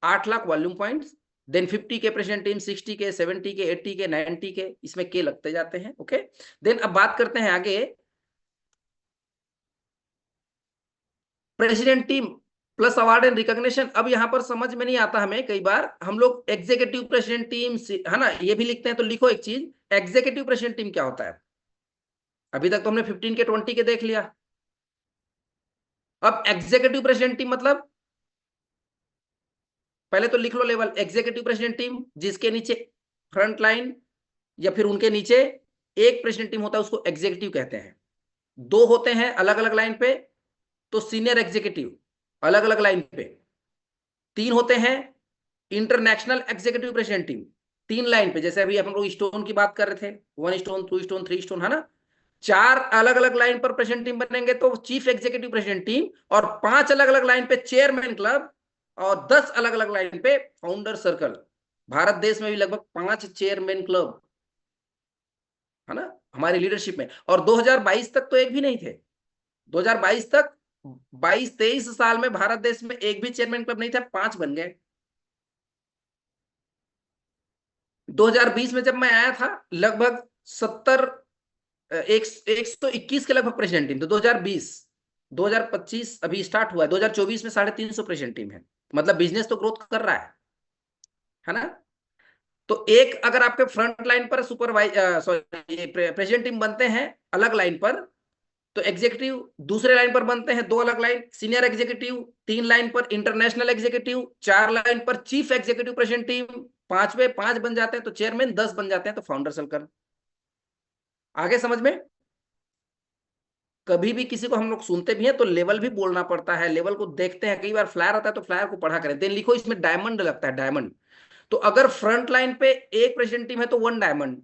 B: 8 lakh volume points, then 50K president team, 60K 70K 80K 90K, इसमें K लगते जाते हैं। ओके, देन अब बात करते हैं आगे president team plus award and recognition. अब यहां पर समझ में नहीं आता हमें, कई बार हम लोग एग्जीक्यूटिव प्रेसिडेंट टीम, है ना, ये भी लिखते हैं। तो लिखो एक चीज, एग्जीक्यूटिव प्रेसिडेंट टीम क्या होता है? अभी तक तो हमने 15K 20K देख लिया। अब एग्जीक्यूटिव प्रेसिडेंट टीम मतलब, पहले तो लिख low level. Executive president team जिसके नीचे फ्रंट लाइन या फिर उनके नीचे एक प्रेसिडेंट टीम होता है, उसको एग्जीक्यूटिव कहते हैं। 2 होते हैं अलग अलग लाइन पे, तो सीनियर एग्जीक्यूटिव अलग अलग लाइन पे। 3 होते हैं international executive president team, 3 line पे, जैसे अभी हम लोग स्टोन की बात कर रहे थे, 1 स्टोन 2 स्टोन 3 स्टोन, है ना। 4 अलग अलग लाइन पर प्रेसिडेंट टीम बनेंगे तो चीफ एग्जीक्यूटिव प्रेसिडेंट टीम, और 5 अलग अलग लाइन पे चेयरमैन क्लब, और 10 अलग अलग लाइन पे फाउंडर सर्कल। भारत देश में भी लगभग 5 चेयरमैन क्लब, है ना, हमारी लीडरशिप में। और 2022 तक तो एक भी नहीं थे। 2022 तक 22-23 साल में भारत देश में एक भी चेयरमैन क्लब नहीं था, 5 बन गए। 2020 में जब मैं आया था, लगभग 121 के लगभग प्रेसिडेंट टीम। तो 2025 अभी स्टार्ट हुआ है, 2024 में 350 प्रेसिडेंट टीम है। मतलब बिजनेस तो ग्रोथ कर रहा है ना। तो एक अगर आपके फ्रंट लाइन पर प्रेसिडेंट टीम बनते हैं अलग लाइन पर, तो एग्जीक्यूटिव दूसरे लाइन पर बनते हैं 2 अलग लाइन, सीनियर एग्जीक्यूटिव 3 लाइन पर, इंटरनेशनल एग्जीक्यूटिव 4 लाइन पर, चीफ एग्जीक्यूटिव प्रेसिडेंट टीम 5 बन जाते हैं, तो चेयरमैन 10 बन जाते हैं, तो फाउंडर सर्कल। आगे समझ में? कभी भी किसी को हम लोग सुनते भी हैं तो लेवल भी बोलना पड़ता है, लेवल को देखते हैं। कई बार फ्लायर आता है तो फ्लायर को पढ़ा करें। देन लिखो इसमें डायमंड लगता है, डायमंड। तो अगर फ्रंट लाइन पे एक प्रेसिडेंट टीम है तो 1 डायमंड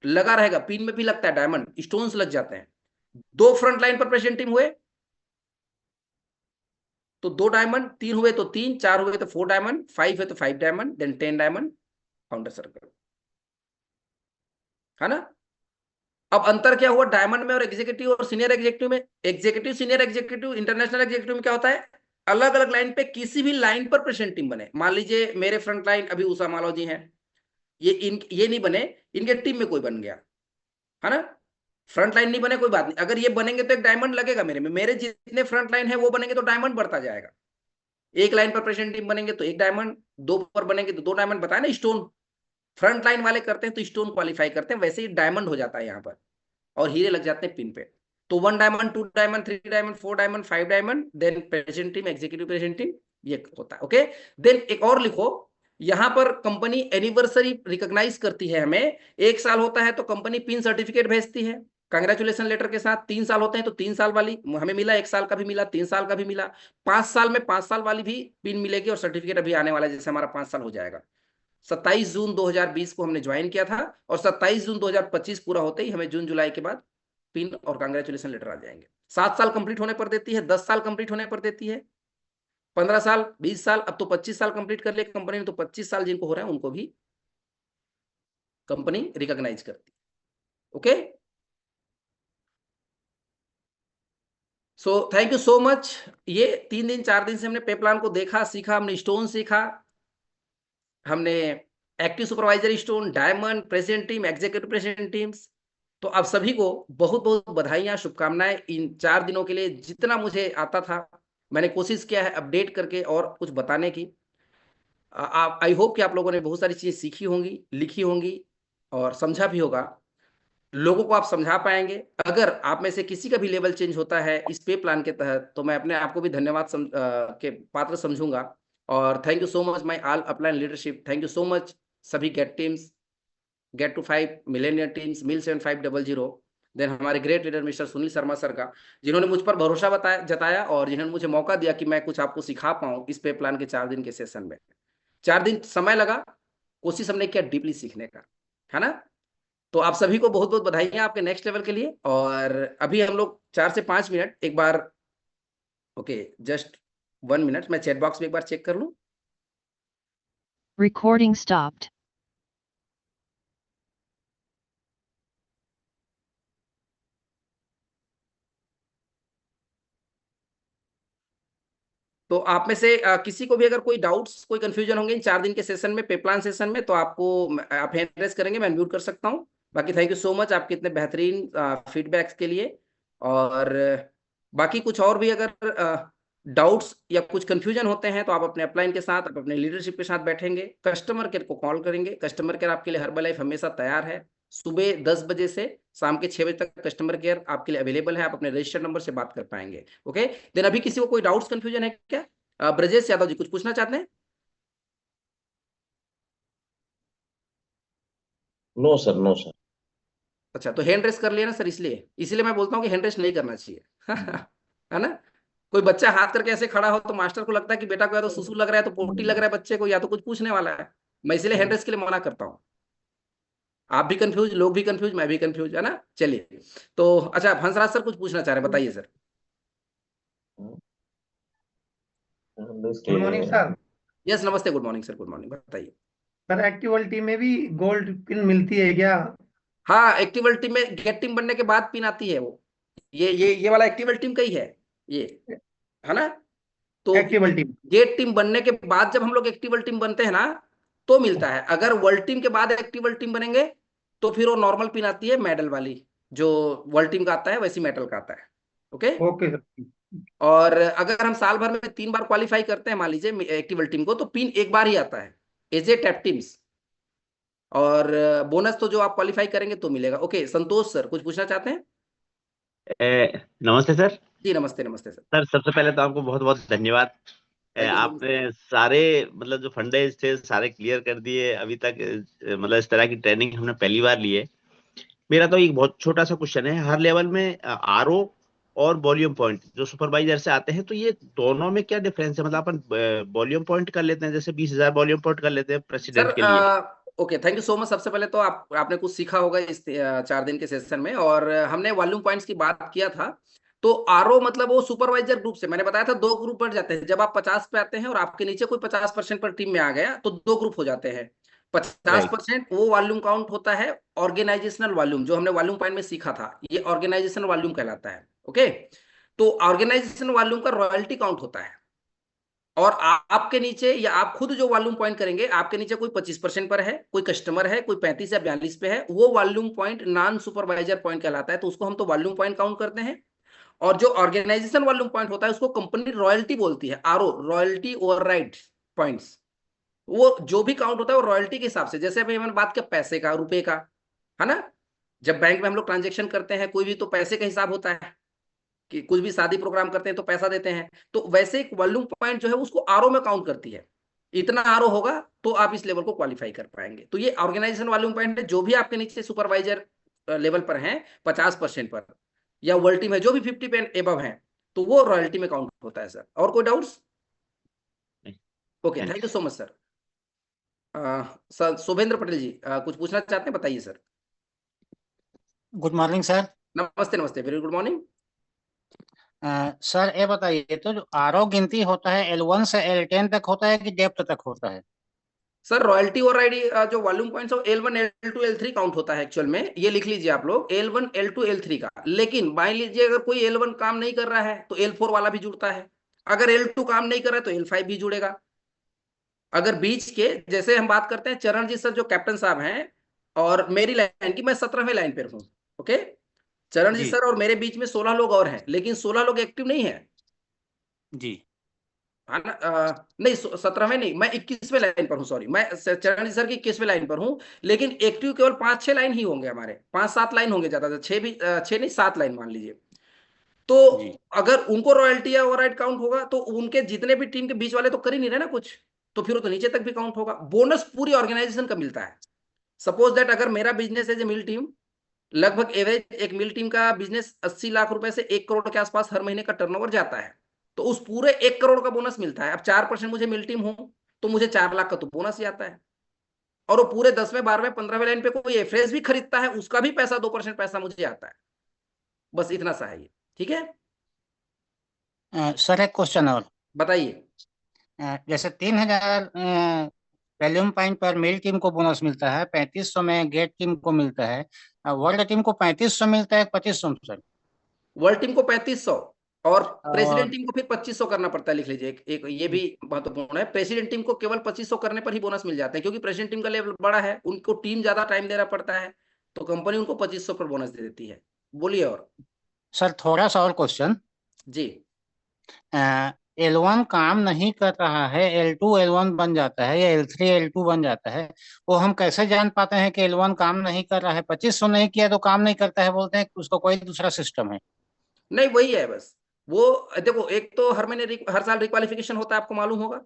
B: लगा रहेगा, पिन में भी लगता है डायमंड, स्टोन्स लग जाते हैं। 2 फ्रंट लाइन पर प्रेसिडेंट टीम हुए तो 2 डायमंड, 3 हुए तो 3, 4 हुए तो 4 डायमंड, 5 है तो 5 diamond, then 10 diamond, founder circle, है ना। अब अंतर क्या हुआ डायमंड में और एग्जीक्यूटिव और सीनियर एग्जीक्यूटिव में? Executive, senior executive, international executive में क्या होता है, अलग अलग लाइन पे किसी भी लाइन पर प्रेजेंट टीम बने। मान लीजिए मेरे फ्रंट लाइन अभी उषा मालो जी हैं, ये नहीं बने, इनके टीम में कोई बन गया है ना, फ्रंट लाइन नहीं बने कोई बात नहीं, अगर ये बनेंगे तो एक डायमंड लगेगा मेरे में, मेरे जितने फ्रंट लाइन है वो बनेंगे तो डायमंड बढ़ता जाएगा। एक लाइन पर प्रेजेंट टीम बनेंगे तो एक डायमंड, दो पर बनेंगे तो दो डायमंड, बताया ना स्टोन फ्रंट लाइन वाले करते हैं तो स्टोन क्वालिफाई करते हैं, वैसे ही डायमंड हो जाता है यहाँ पर, और हीरे लग जाते हैं पिन पे। तो 1 diamond, 2 diamond, 3 diamond, 4 diamond, 5 diamond, then present team, executive present team, ये होता है। ओके, देन एक और लिखो, यहां पर कंपनी एनिवर्सरी रिकॉग्नाइज करती है हमें। 1 साल होता है तो कंपनी पिन सर्टिफिकेट भेजती है कांग्रेचुलेशन लेटर के साथ, 3 साल होते हैं तो 3 साल वाली हमें मिला, 1 साल का भी मिला, 3 साल का भी मिला, 5 साल में 5 साल वाली भी पिन मिलेगी, और सर्टिफिकेट अभी आने वाला है, जैसे हमारा 5 साल हो जाएगा। 27 जून 2020 को हमने ज्वाइन किया था, और 27 जून 2025 पूरा होते ही हमें जून जुलाई के बाद पिन और कांग्रेचुलेशन लेटर आ जाएंगे। 7 साल कंप्लीट होने पर देती है, 10 साल कंप्लीट होने पर देती है, 15 साल, 20 साल, अब तो 25 साल कंप्लीट कर लिए कंपनी ने, तो 25 साल जिनको हो रहे हैं उनको भी कंपनी रिकॉग्नाइज करती है। Okay, so thank you so much. ये 3 दिन 4 दिन से हमने पे प्लान को देखा, सीखा, हमने स्टोन सीखा, हमने active supervisor stone, diamond, president team, executive president teams. तो आप सभी को बहुत बहुत बधाइयां, शुभकामनाएं इन 4 दिनों के लिए। जितना मुझे आता था मैंने कोशिश किया है अपडेट करके और कुछ बताने की। आप, आई होप कि आप लोगों ने बहुत सारी चीजें सीखी होंगी, लिखी होंगी और समझा भी होगा, लोगों को आप समझा पाएंगे। अगर आप में से किसी का भी लेवल चेंज होता है इस पे प्लान के तहत, तो मैं अपने आप को भी धन्यवाद के पात्र समझूंगा। और thank you so much my all upline leadership, thank you so much सभी get teams, get to 5 millionaire teams, मिल 7500, देन हमारे great leader mister Sunil Sharma sir का, जिन्होंने मुझ पर भरोसा जताया और जिन्होंने मुझे मौका दिया कि मैं कुछ आपको सिखा पाऊं इस पे प्लान के 4 दिन के सेशन में। 4 दिन समय लगा, कोशिश हमने किया डीपली सीखने का, है ना। तो आप सभी को बहुत बहुत बधाई आपके नेक्स्ट लेवल के लिए। और अभी हम लोग 4 से 5 मिनट एक बार, ओके जस्ट 1 मिनट, मैं चैट बॉक्स में एक बार चेक कर लूं।
C: Recording stopped.
B: तो आप में से किसी को भी अगर कोई डाउट्स, कोई कंफ्यूजन होंगे इन 4 दिन के सेशन में, पे प्लान सेशन में, तो आपको, आप हैंड रेस करेंगे, मैं म्यूट कर सकता हूं। बाकी थैंक यू सो मच आपके इतने बेहतरीन फीडबैक्स के लिए। और बाकी कुछ और भी अगर डाउट्स या कुछ कंफ्यूजन होते हैं तो आप अपने अपलाइन के साथ, आप अपने लीडरशिप के साथ बैठेंगे, कस्टमर केयर को कॉल करेंगे। कस्टमर केयर आपके लिए हर्बलाइफ हमेशा तैयार है। सुबह 10 बजे से शाम के 6 बजे तक कस्टमर केयर आपके लिए अवेलेबल है, आप अपने रजिस्टर्ड नंबर से बात कर पाएंगे। ओके, देन अभी किसी को कोई डाउट्स कंफ्यूजन है क्या? ब्रजेश यादव जी कुछ पूछना चाहते हैं?
E: No sir, no sir.
B: अच्छा, तो हैंड रेस कर लिया ना सर, इसलिए मैं बोलता हूँ कि हैंड रेस नहीं करना चाहिए है ना। कोई बच्चा हाथ करके ऐसे खड़ा हो तो मास्टर को लगता है कि बेटा को या तो सुसु लग रहा है, तो पोटी लग रहा है बच्चे को, या तो कुछ पूछने वाला है। मैं इसलिए हैंड रेस के लिए मना करता हूँ। आप भी कंफ्यूज, लोग भी कंफ्यूज, मैं भी कंफ्यूज, है ना। चलिए, तो अच्छा हंसराज सर कुछ पूछना चाह रहे हैं, बताइए sir.
F: Good morning sir.
B: Yes, नमस्ते, good morning sir, good morning, बताइए।
F: सर एक्टिविटी में भी गोल्ड पिन मिलती है क्या?
B: हाँ, एक्टिवल टीम में गेट टीम बनने के बाद पिन आती है वो, ये वाला एक्टिवल टीम का ही है ये, है ना। तो
F: एक्टिविटी
B: गेट टीम बनने के बाद जब हम लोग एक्टिवल टीम बनते हैं ना, तो मिलता है। अगर वर्ल्ड टीम के बाद एक्टिवल टीम बनेंगे तो फिर वो नॉर्मल पिन आती है, मेडल वाली, जो वर्ल्ड टीम का आता है वैसी मेडल का आता है। Okay,
F: okay sir.
B: और अगर हम साल भर में 3 बार क्वालिफाई करते हैं मान लीजिए एक्टिवल टीम को, तो पिन एक बार ही आता है एज ए टैप टीम्स, और बोनस तो जो आप क्वालिफाई करेंगे तो मिलेगा। ओके, संतोष सर कुछ पूछना चाहते हैं?
G: नमस्ते सर।
B: जी नमस्ते, नमस्ते सर।
G: सर सबसे पहले तो आपको बहुत बहुत धन्यवाद। आपने सारे मतलब जो फंडेज थे सारे क्लियर कर दिए अभी तक। मतलब इस तरह की ट्रेनिंग हमने पहली बार ली है। मेरा तो एक बहुत छोटा सा क्वेश्चन है, हर लेवल में आरओ और वॉल्यूम पॉइंट जो सुपरवाइजर से आते हैं, तो ये दोनों में क्या डिफरेंस है? मतलब अपन वॉल्यूम पॉइंट कर लेते हैं, जैसे 20,000 वॉल्यूम पॉइंट कर लेते हैं प्रेसिडेंट के लिए।
B: Okay, thank you so much. सबसे पहले तो आपने कुछ सीखा होगा इस 4 दिन के सेशन में, और हमने वॉल्यूम पॉइंट्स की बात किया था। तो आरओ मतलब वो सुपरवाइजर ग्रुप से, मैंने बताया था 2 ग्रुप बढ़ जाते हैं। जब आप 50 पे आते हैं और आपके नीचे कोई 50% पर टीम में आ गया तो 2 ग्रुप हो जाते हैं। 50% वो वॉल्यूम काउंट होता है ऑर्गेनाइजेशनल वॉल्यूम, जो हमने वॉल्यूम पॉइंट में सीखा था, ये ऑर्गेनाइजेशनल वॉल्यूम कहलाता है। ओके, तो ऑर्गेनाइजेशनल वॉल्यूम का रॉयल्टी काउंट होता है, और आपके नीचे या आप खुद जो वॉल्यूम पॉइंट करेंगे, आपके नीचे कोई 25% पर है, कोई कस्टमर है, कोई 35 या 42 पे है, वो volume point non supervisor point कहलाता है, तो उसको हम तो वॉल्यूम पॉइंट काउंट करते हैं। और जो ऑर्गेनाइजेशन वॉल्यूम पॉइंट होता है उसको कंपनी रॉयल्टी बोलती है, आरओ, रॉयल्टी ओवरराइड पॉइंट्स। वो जो भी काउंट होता है वो रॉयल्टी के हिसाब से, जैसे अभी हमने बात किया पैसे का, रुपए का, है ना, जब बैंक में हम लोग ट्रांजेक्शन करते हैं कोई भी, तो पैसे का हिसाब होता है कि कुछ भी शादी प्रोग्राम करते हैं तो पैसा देते हैं, तो वैसे एक वॉल्यूम पॉइंट जो है उसको आरओ में काउंट करती है। इतना आरओ होगा तो आप इस लेवल को क्वालिफाई कर पाएंगे। तो ये ऑर्गेनाइजेशन वॉल्यूम पॉइंट है, जो भी आपके नीचे सुपरवाइजर लेवल पर हैं 50% पर, या वर्ल्ड टीम है जो भी 50 पे एबव है, तो वो रॉयल्टी में काउंट होता है सर। और कोई doubts? Okay, thank you so much sir. Sir Shubhendra Patel ji कुछ पूछना चाहते हैं, बताइए सर।
E: Good morning sir.
B: नमस्ते नमस्ते, वेरी गुड मॉर्निंग।
E: सर ये बताइए, तो जो आरओ गिनती होता है L1 से L10 तक होता है कि डेप्थ तक होता है?
B: सर रॉयल्टी और आईडी जो वॉल्यूम पॉइंट्स हो L1 L2 L3 काउंट होता है एक्चुअल में, ये लिख लीजिए आप लोग, L1 L2 L3 का। लेकिन मान लीजिए अगर कोई L1 काम नहीं कर रहा है तो L4 वाला भी जुड़ता है, अगर L2 काम नहीं कर रहा है तो L5 भी जुड़ेगा। अगर बीच के, जैसे हम बात करते हैं चरण जी सर जो कैप्टन साहब हैं, और मेरी लाइन की मैं 17वें लाइन पर हूँ। ओके, चरण जी सर और मेरे बीच में 16 लोग और हैं, लेकिन 16 लोग एक्टिव नहीं है
E: जी,
B: है ना। नहीं 17वें नहीं, मैं 21वें लाइन पर हूँ, सॉरी, मैं चरण जी सर की 21वें लाइन पर हूँ, लेकिन एक्टिव केवल 5-6 लाइन ही होंगे हमारे, 5-7 लाइन होंगे ज्यादा से, 6 भी 6 नहीं 7 लाइन मान लीजिए। तो अगर उनको रॉयल्टी या ओवरराइड काउंट होगा तो उनके जितने भी टीम के बीच वाले तो कर ही नहीं रहे ना कुछ, तो फिर वो तो नीचे तक भी काउंट होगा। बोनस पूरी ऑर्गेनाइजेशन का मिलता है। सपोज दैट अगर मेरा बिजनेस है मिल टीम, लगभग एवरेज एक मिल टीम का बिजनेस 80 लाख रुपए से 1 करोड़ के आसपास हर महीने का टर्नओवर जाता है, तो उस पूरे 1 करोड़ का बोनस मिलता है। अब 4% मुझे मिल टीम हो तो मुझे 4 लाख का तो बोनस ही आता है, और वो पूरे 10वें 12वें 15वें लाइन पे कोई एफरेज भी खरीदता है उसका भी पैसा 2% पैसा मुझे आता है। बस इतना सा है ये, ठीक है।
E: सर एक क्वेश्चन और
B: बताइए।
E: जैसे 3000 वॉल्यूम पॉइंट पर मेल टीम को बोनस मिलता है, 3500 में गेट टीम को मिलता है, वर्ल्ड टीम को 3500 मिलता है, 2500 सर?
B: वर्ल्ड टीम को 3500 और प्रेसिडेंट टीम को फिर 2500 करना पड़ता है, लिख लीजिए। एक ये भी महत्वपूर्ण है, प्रेसिडेंट टीम को केवल 2500 करने पर ही बोनस मिल जाते हैं, क्योंकि प्रेसिडेंट टीम का लेवल बड़ा है, उनको टीम ज्यादा टाइम देना पड़ता है, तो कंपनी उनको 2500 पर बोनस दे देती है। बोलिए। और
E: सर थोड़ा सा और क्वेश्चन
B: जी।
E: L1 काम नहीं कर रहा है, L2 L1 बन जाता है या L3 L2 बन जाता है, वो हम कैसे जान पाते हैं कि L1 काम नहीं कर रहा है? 2500 नहीं किया तो काम नहीं करता है बोलते हैं, उसको कोई दूसरा सिस्टम है?
B: नहीं वही है बस। वो देखो, एक तो हर महीने हर साल रिक्वालिफिकेशन होता है, आपको मालूम होगा,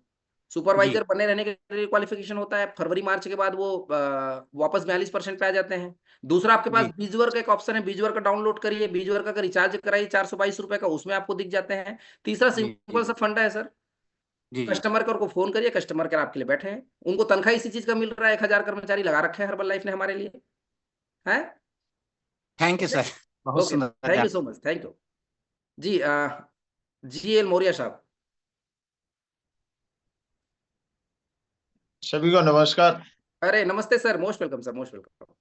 B: सुपरवाइजर बने रहने के लिए रिक्वालिफिकेशन होता है। फरवरी मार्च के बाद वो वापस 42% पे आ जाते हैं। दूसरा आपके पास बीजवर्क का एक ऑप्शन है, बीजवर्क का डाउनलोड करिए, बीजवर्क का रिचार्ज कराइए 422 रुपए का, उसमें आपको दिख जाते हैं। तीसरा सिंपल सा फंडा है सर, कस्टमर केयर को फोन करिए, कस्टमर केयर आपके लिए बैठे हैं, उनको तनख्वाह इसी चीज का मिल रहा है, 1000 कर्मचारी लगा रखे हैं हर्बल लाइफ ने हमारे लिए, है।
E: थैंक यू सर, बहुत सुंदर।
B: Thank you so much, thank you ji. GL Maurya साहब।
H: सभी को नमस्कार।
B: अरे नमस्ते sir, most welcome sir, most welcome.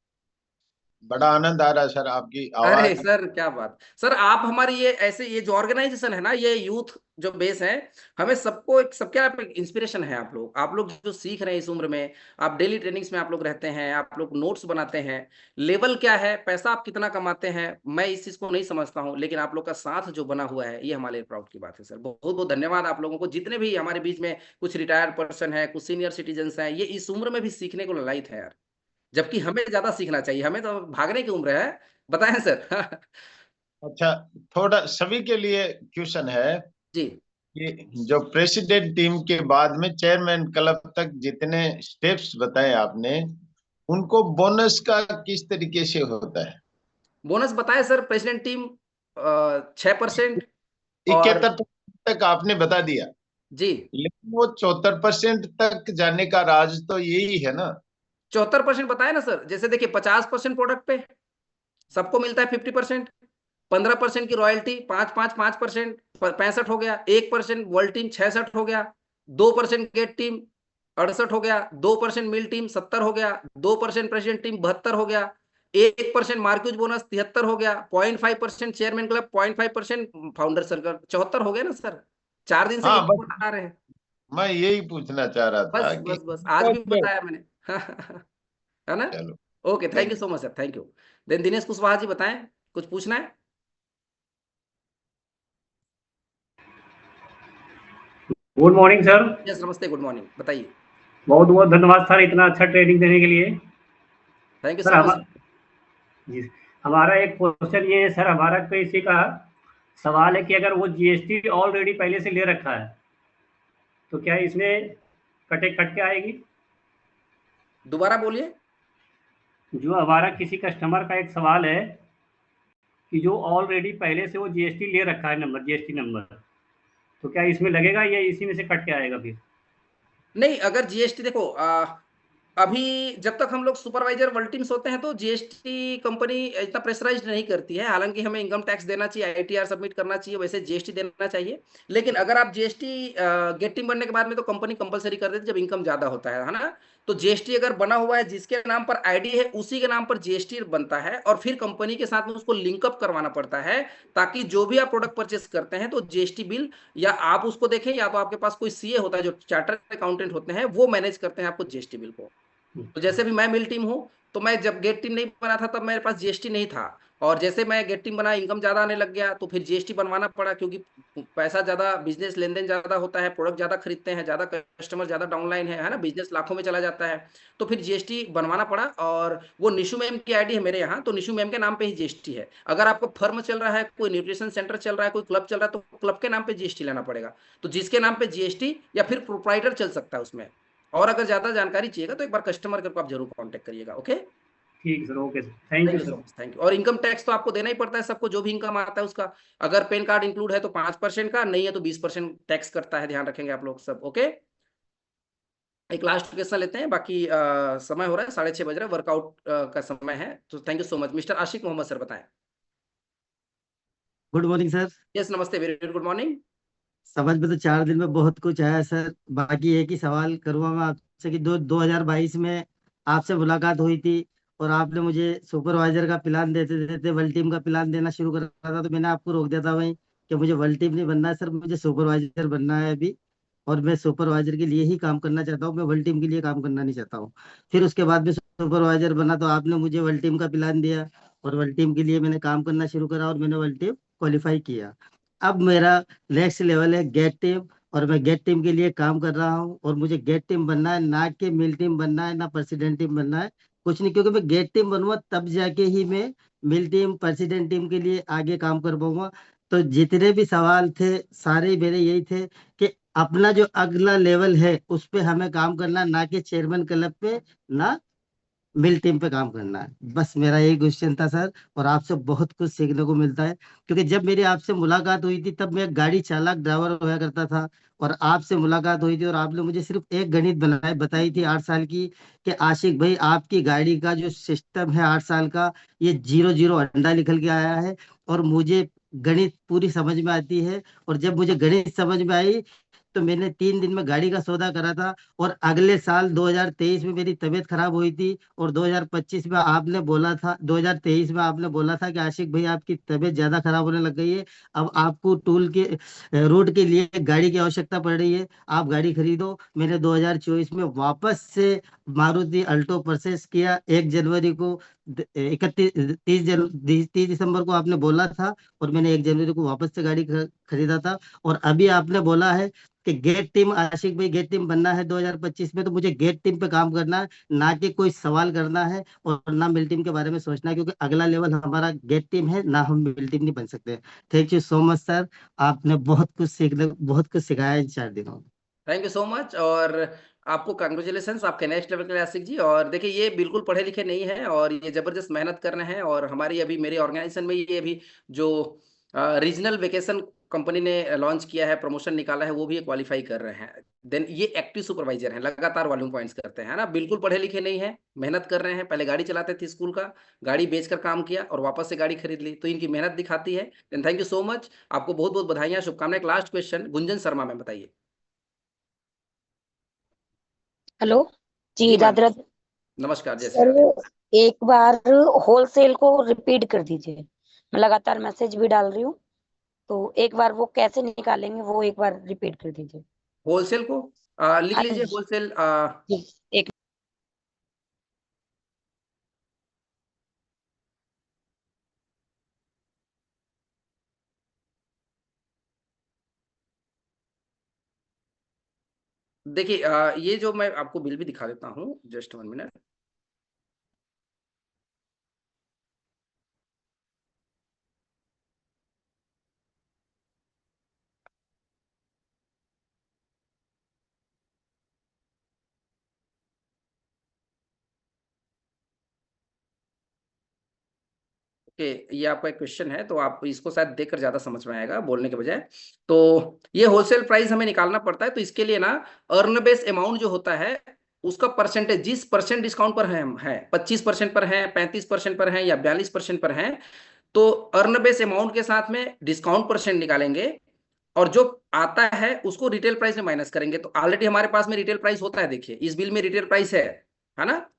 H: बड़ा आनंद आ रहा है सर आपकी आवाज।
B: अरे सर क्या बात सर, आप हमारी ये ऐसे ये जो ऑर्गेनाइजेशन है ना, ये यूथ जो बेस है, हमें सबको सबके आप इंस्पिरेशन है। आप लोग जो सीख रहे हैं इस उम्र में, आप डेली ट्रेनिंग्स में आप लोग रहते हैं, आप लोग नोट्स बनाते हैं, लेवल क्या है, पैसा आप कितना कमाते हैं, मैं इस चीज को नहीं समझता हूँ, लेकिन आप लोग का साथ जो बना हुआ है ये हमारे लिए प्राउड की बात है सर। बहुत बहुत धन्यवाद आप लोगों को, जितने भी हमारे बीच में कुछ रिटायर्ड पर्सन है, कुछ सीनियर सिटीजन है, ये इस उम्र में भी सीखने को ललायत है यार, जबकि हमें ज्यादा सीखना चाहिए, हमें तो भागने की उम्र है। बताएं सर।
H: अच्छा, थोड़ा सभी के लिए क्वेश्चन है
B: जी।
H: कि जो प्रेसिडेंट टीम के बाद में चेयरमैन क्लब तक जितने स्टेप्स बताए आपने, उनको बोनस का किस तरीके से होता है?
B: बोनस बताए सर, प्रेसिडेंट टीम 6%
H: 71 तक आपने बता दिया
B: जी,
H: लेकिन वो 74% तक जाने का राज तो यही है ना।
B: 74% बताया ना सर। जैसे देखिए 50% प्रोडक्ट पे सबको मिलता है 50%, 15% की रॉयल्टी, 5% 65 हो गया, 1% वर्ल्ड टीम 66 हो गया, 2% गेट टीम 68 हो गया, 2% मिल टीम 70 हो गया, 2% प्रेसिडेंट टीम 72 हो गया, 1% मार्क्यूज बोनस 73 हो गया, 0.5% चेयरमैन क्लब, 0.5% फाउंडर सर्कल, 74 हो गया ना सर। 4 दिन से
H: हाँ,
B: यही
H: बस
B: बता रहे हैं।
H: मैं यही पूछना चाह रहा था
B: बस
H: कि
B: बस बस आज भी बताया मैंने। है ना?
H: चलो,
B: okay, thank you so much sir, thank you. Then Dinesh Kushwaha ji बताएं, कुछ पूछना है?
A: Good morning sir.
B: यस, नमस्ते, गुड मॉर्निंग, बताइए।
A: बहुत बहुत धन्यवाद सर इतना अच्छा ट्रेनिंग देने के लिए।
B: Thank you
A: sir
B: so much.
A: जी, हमारा एक क्वेश्चन ये है सर, हमारा किसी का सवाल है कि अगर वो जीएसटी ऑलरेडी पहले से ले रखा है तो क्या इसमें कट के आएगी?
B: दोबारा बोलिए।
A: जो हमारा किसी कस्टमर का एक सवाल है कि जो ऑलरेडी पहले से वो जीएसटी ले रखा है, नंबर जीएसटी नंबर, तो क्या इसमें लगेगा या इसी में से कट के आएगा फिर?
B: नहीं, अगर जीएसटी देखो, अभी जब तक हम लोग सुपरवाइजर वर्ल्ड टीम्स होते हैं तो जीएसटी कंपनी इतना प्रेशराइज नहीं करती है। हालांकि हमें इनकम टैक्स देना चाहिए, आईटीआर सबमिट करना चाहिए, वैसे जीएसटी देना चाहिए। लेकिन अगर आप जीएसटी गेट टीम बनने के बाद में तो कंपनी कंपलसरी कर देती है जब इनकम ज्यादा होता है ना। तो जीएसटी अगर बना हुआ है, जिसके नाम पर आईडी है उसी के नाम पर जीएसटी बनता है, और फिर कंपनी के साथ में उसको लिंकअप करवाना पड़ता है, ताकि जो भी आप प्रोडक्ट परचेस करते हैं तो जीएसटी बिल या आप उसको देखें या तो आपके पास कोई सीए होता है जो चार्टर्ड अकाउंटेंट होते हैं, वो मैनेज करते हैं आपको जीएसटी बिल को। तो जैसे भी मैं मिल टीम हूँ, तो मैं जब गेट टीम नहीं बना था तब मेरे पास जीएसटी नहीं था, और जैसे मैं गेट टीम बना, इनकम ज्यादा आने लग गया तो फिर जीएसटी बनवाना पड़ा, क्योंकि पैसा ज्यादा, बिजनेस लेन देन ज्यादा होता है, प्रोडक्ट ज्यादा खरीदते हैं, ज्यादा कस्टमर, ज्यादा डाउनलाइन है ना, बिजनेस लाखों में चला जाता है, तो फिर जीएसटी बनवाना पड़ा। और वो निशु मैम की आईडी है मेरे यहाँ, तो निशु मैम के नाम पे ही जीएसटी है। अगर आपको फर्म चल रहा है, कोई न्यूट्रिशन सेंटर चल रहा है, कोई क्लब चल रहा है, तो क्लब के नाम पे जीएसटी लेना पड़ेगा। तो जिसके नाम पे जीएसटी, या फिर प्रोप्राइटर चल सकता है उसमें। और अगर ज्यादा जानकारी चाहिएगा तो एक बार कस्टमर केयर को आप जरूर कांटेक्ट करिएगा। ओके,
A: ठीक sir, okay sir, thank
B: thank
A: you
B: you so
A: sir.
B: Much, thank you. और इनकम टैक्स तो आपको देना ही पड़ता है सबको, जो भी इनकम आता है उसका। अगर पैन कार्ड इंक्लूड है तो 5% का, नहीं है तो 20% टैक्स करता है, ध्यान रखेंगे आप लोग सब। ओके, एक लास्ट क्वेश्चन लेते हैं, बाकी समय हो रहा है, 6:30 बज रहा है, वर्कआउट का समय है। तो thank you so much. Mister Ashiq Mohammad sir बताएं।
I: Good morning sir.
B: यस, नमस्ते, वेरी गुड मॉर्निंग।
I: समझ में तो 4 दिन में बहुत कुछ आया सर। बाकी एक ही सवाल करूंगा मैं आपसे कि 2022 में आपसे मुलाकात हुई थी और आपने मुझे सुपरवाइजर का प्लान देते देते वर्ल्ड टीम का प्लान देना शुरू कर रहा था, तो मैंने आपको रोक दिया था भाई कि मुझे वर्ल्ड टीम नहीं बनना है सर, मुझे सुपरवाइजर बनना है अभी। और मैं सुपरवाइजर के लिए ही काम करना चाहता हूँ, मैं वर्ल्ड टीम के लिए काम करना नहीं चाहता हूँ। फिर उसके बाद में सुपरवाइजर बना तो आपने मुझे वर्ल्ड टीम का प्लान दिया और वर्ल्ड टीम के लिए मैंने काम करना शुरू करा और मैंने वर्ल्ड टीम क्वालिफाई किया। अब मेरा नेक्स्ट लेवल है गेट टीम, और मैं गेट टीम के लिए काम कर रहा हूँ और मुझे गेट टीम बनना है, ना कि मिल टीम बनना है, ना प्रेसिडेंट टीम बनना है, कुछ नहीं। क्योंकि मैं गेट टीम बनूंगा तब जाके ही मैं मिल टीम प्रेसिडेंट टीम के लिए आगे काम कर पाऊंगा। तो जितने भी सवाल थे सारे मेरे यही थे कि अपना जो अगला लेवल है उस पे हमें काम करना, ना कि चेयरमैन क्लब पे, ना मिल टीम पे काम करना है। बस मेरा यही क्वेश्चन था सर, और आपसे बहुत कुछ सीखने को मिलता है। क्योंकि जब मेरी आपसे मुलाकात हुई थी तब मैं एक गाड़ी चालक ड्राइवर होया करता था, और आपसे मुलाकात हुई थी और आपने मुझे सिर्फ एक गणित बताई थी 8 साल की, कि आशिक भाई आपकी गाड़ी का जो सिस्टम है 8 साल का, ये 0-0 अंडा निकल के आया है। और मुझे गणित पूरी समझ में आती है, और जब मुझे गणित समझ में आई तो मैंने 3 दिन में गाड़ी का सौदा करा था। और अगले साल 2023 में मेरी तबीयत खराब हुई थी, और 2025 में आपने बोला था, 2023 में आपने बोला था कि आशिक भाई आपकी तबीयत ज्यादा खराब होने लग गई है, अब आपको टूल के रूट के लिए गाड़ी की आवश्यकता पड़ रही है, आप गाड़ी खरीदो। मैंने 2024 में वापस से मारुति अल्टो परचेस किया 1 जनवरी को। 30 दिसंबर को आपने बोला था, और मैंने 1 जनवरी को वापस से गाड़ी खरीदा था। और अभी आपने बोला है कि गेट टीम, आशिक भाई गेट टीम बनना है 2025 में, तो मुझे गेट टीम पे काम करना है, ना कि कोई सवाल करना है और ना मिल टीम के बारे में सोचना है, क्योंकि अगला लेवल हमारा गेट टीम है, ना हम मिल टीम नहीं बन सकते। Thank you so much sir, आपने बहुत कुछ सिखाया इन 4 दिनों में।
B: थैंक यू सो मच, और आपको कंग्रेचुलेशन आपके नेक्स्ट लेवल के लिए आशिक जी। और देखिए, ये बिल्कुल पढ़े लिखे नहीं है और ये जबरदस्त मेहनत कर रहे हैं, और हमारी अभी मेरे ऑर्गेनाइजेशन में ये अभी जो रीजनल वेकेशन कंपनी ने लॉन्च किया है, प्रमोशन निकाला है, वो भी क्वालिफाई कर रहे हैं। देन ये एक्टिव सुपरवाइजर हैं, लगातार वॉल्यूम पॉइंट्स करते हैं ना, बिल्कुल पढ़े लिखे नहीं है, मेहनत कर रहे हैं। पहले गाड़ी चलाते थे स्कूल का, गाड़ी बेचकर काम किया और वापस से गाड़ी खरीद ली, तो इनकी मेहनत दिखाती है। Then thank you so much, आपको बहुत बहुत बधाइयां, शुभकामनाएं। लास्ट क्वेश्चन गुंजन शर्मा में बताइए।
J: हेलो जी,
B: जी मैम,
J: राधे राधे।
B: नमस्कार, जय श्री
J: सर
B: राधे।
J: एक बार होलसेल को रिपीट कर दीजिए, मैं लगातार मैसेज भी डाल रही हूँ, तो एक बार वो कैसे निकालेंगे वो एक बार रिपीट कर दीजिए।
B: होलसेल को लिख
J: हाँ
B: लीजिए, होलसेल
J: जी, एक
B: देखिए ये जो मैं आपको बिल भी दिखा देता हूँ, जस्ट 1 मिनट। ओके, ये आपका एक क्वेश्चन है, तो आप इसको शायद देखकर ज्यादा समझ में आएगा बोलने के बजाय। तो ये होलसेल प्राइस हमें निकालना पड़ता है, तो इसके लिए ना अर्न बेस अमाउंट जो होता है उसका परसेंटेज, जिस परसेंट डिस्काउंट पर है 25% पर है, 35% पर है या 42% पर है, तो अर्न बेस अमाउंट के साथ में डिस्काउंट परसेंट निकालेंगे और जो आता है उसको रिटेल प्राइस में माइनस करेंगे। तो ऑलरेडी हमारे पास में रिटेल प्राइस होता है, देखिए इस बिल में रिटेल प्राइस है ना,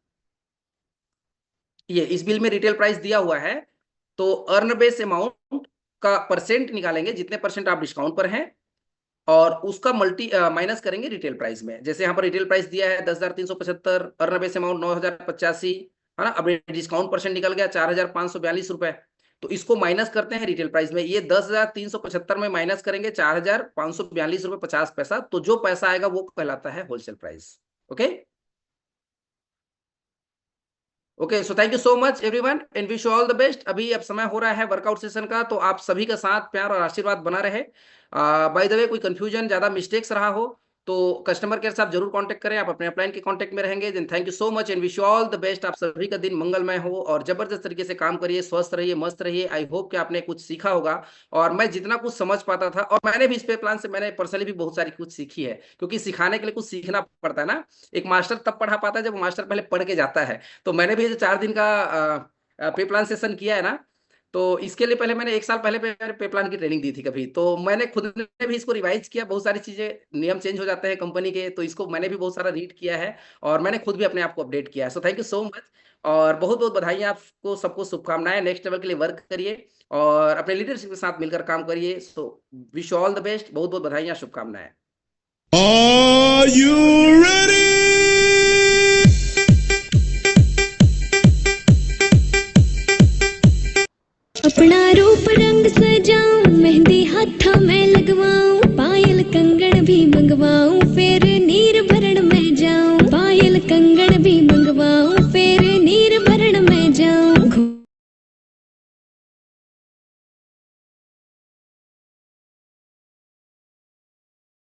B: ये इस बिल में रिटेल प्राइस दिया हुआ है। तो अर्न बेस अमाउंट का परसेंट निकालेंगे, जितने परसेंट आप डिस्काउंट पर हैं, और उसका मल्टी माइनस करेंगे रिटेल प्राइस में। जैसे यहाँ पर रिटेल प्राइस दिया है 10,375, अर्न बेस अमाउंट 9,085, है ना। अब डिस्काउंट परसेंट निकल गया 4,542 रुपए, तो इसको माइनस करते हैं रिटेल प्राइस में। ये 10,375 में माइनस करेंगे 4,542 रुपए 50 पैसा, तो जो पैसा आएगा वो कहलाता है wholesale price. Okay okay, so thank you so much everyone and wish you all the best. अभी अब समय हो रहा है वर्कआउट सेशन का, तो आप सभी का साथ प्यार और आशीर्वाद बना रहे। बाय द वे, कोई कंफ्यूजन, ज्यादा मिस्टेक्स रहा हो तो कस्टमर केयर से आप जरूर कांटेक्ट करें, आप अपने अपलाइन के कांटेक्ट में रहेंगे। Then thank you so much and wish you all the best. आप सभी का दिन मंगलमय हो और जबरदस्त तरीके से काम करिए, स्वस्थ रहिए, मस्त रहिए। आई होप कि आपने कुछ सीखा होगा, और मैं जितना कुछ समझ पाता था, और मैंने भी इस पे प्लान से मैंने पर्सनली भी बहुत सारी कुछ सीखी है, क्योंकि सिखाने के लिए कुछ सीखना पड़ता है ना। एक मास्टर तब पढ़ा पाता है जब मास्टर पहले पढ़ के जाता है। तो मैंने भी जो 4 दिन का पे प्लान सेशन किया है ना, तो इसके लिए पहले मैंने 1 साल पहले पे प्लान की ट्रेनिंग दी थी कभी, तो मैंने खुद ने भी इसको रिवाइज किया। बहुत सारी चीजें, नियम चेंज हो जाते हैं कंपनी के, तो इसको मैंने भी बहुत सारा रीड किया है और मैंने खुद भी अपने आप को अपडेट किया है। So thank you so much, और बहुत बहुत बधाई आपको सबको, शुभकामनाएं। नेक्स्ट लेवल के लिए वर्क करिए और अपने लीडरशिप के साथ मिलकर काम करिए। So wish all the best, बहुत बहुत बधाई, शुभकामनाएं।
D: Are you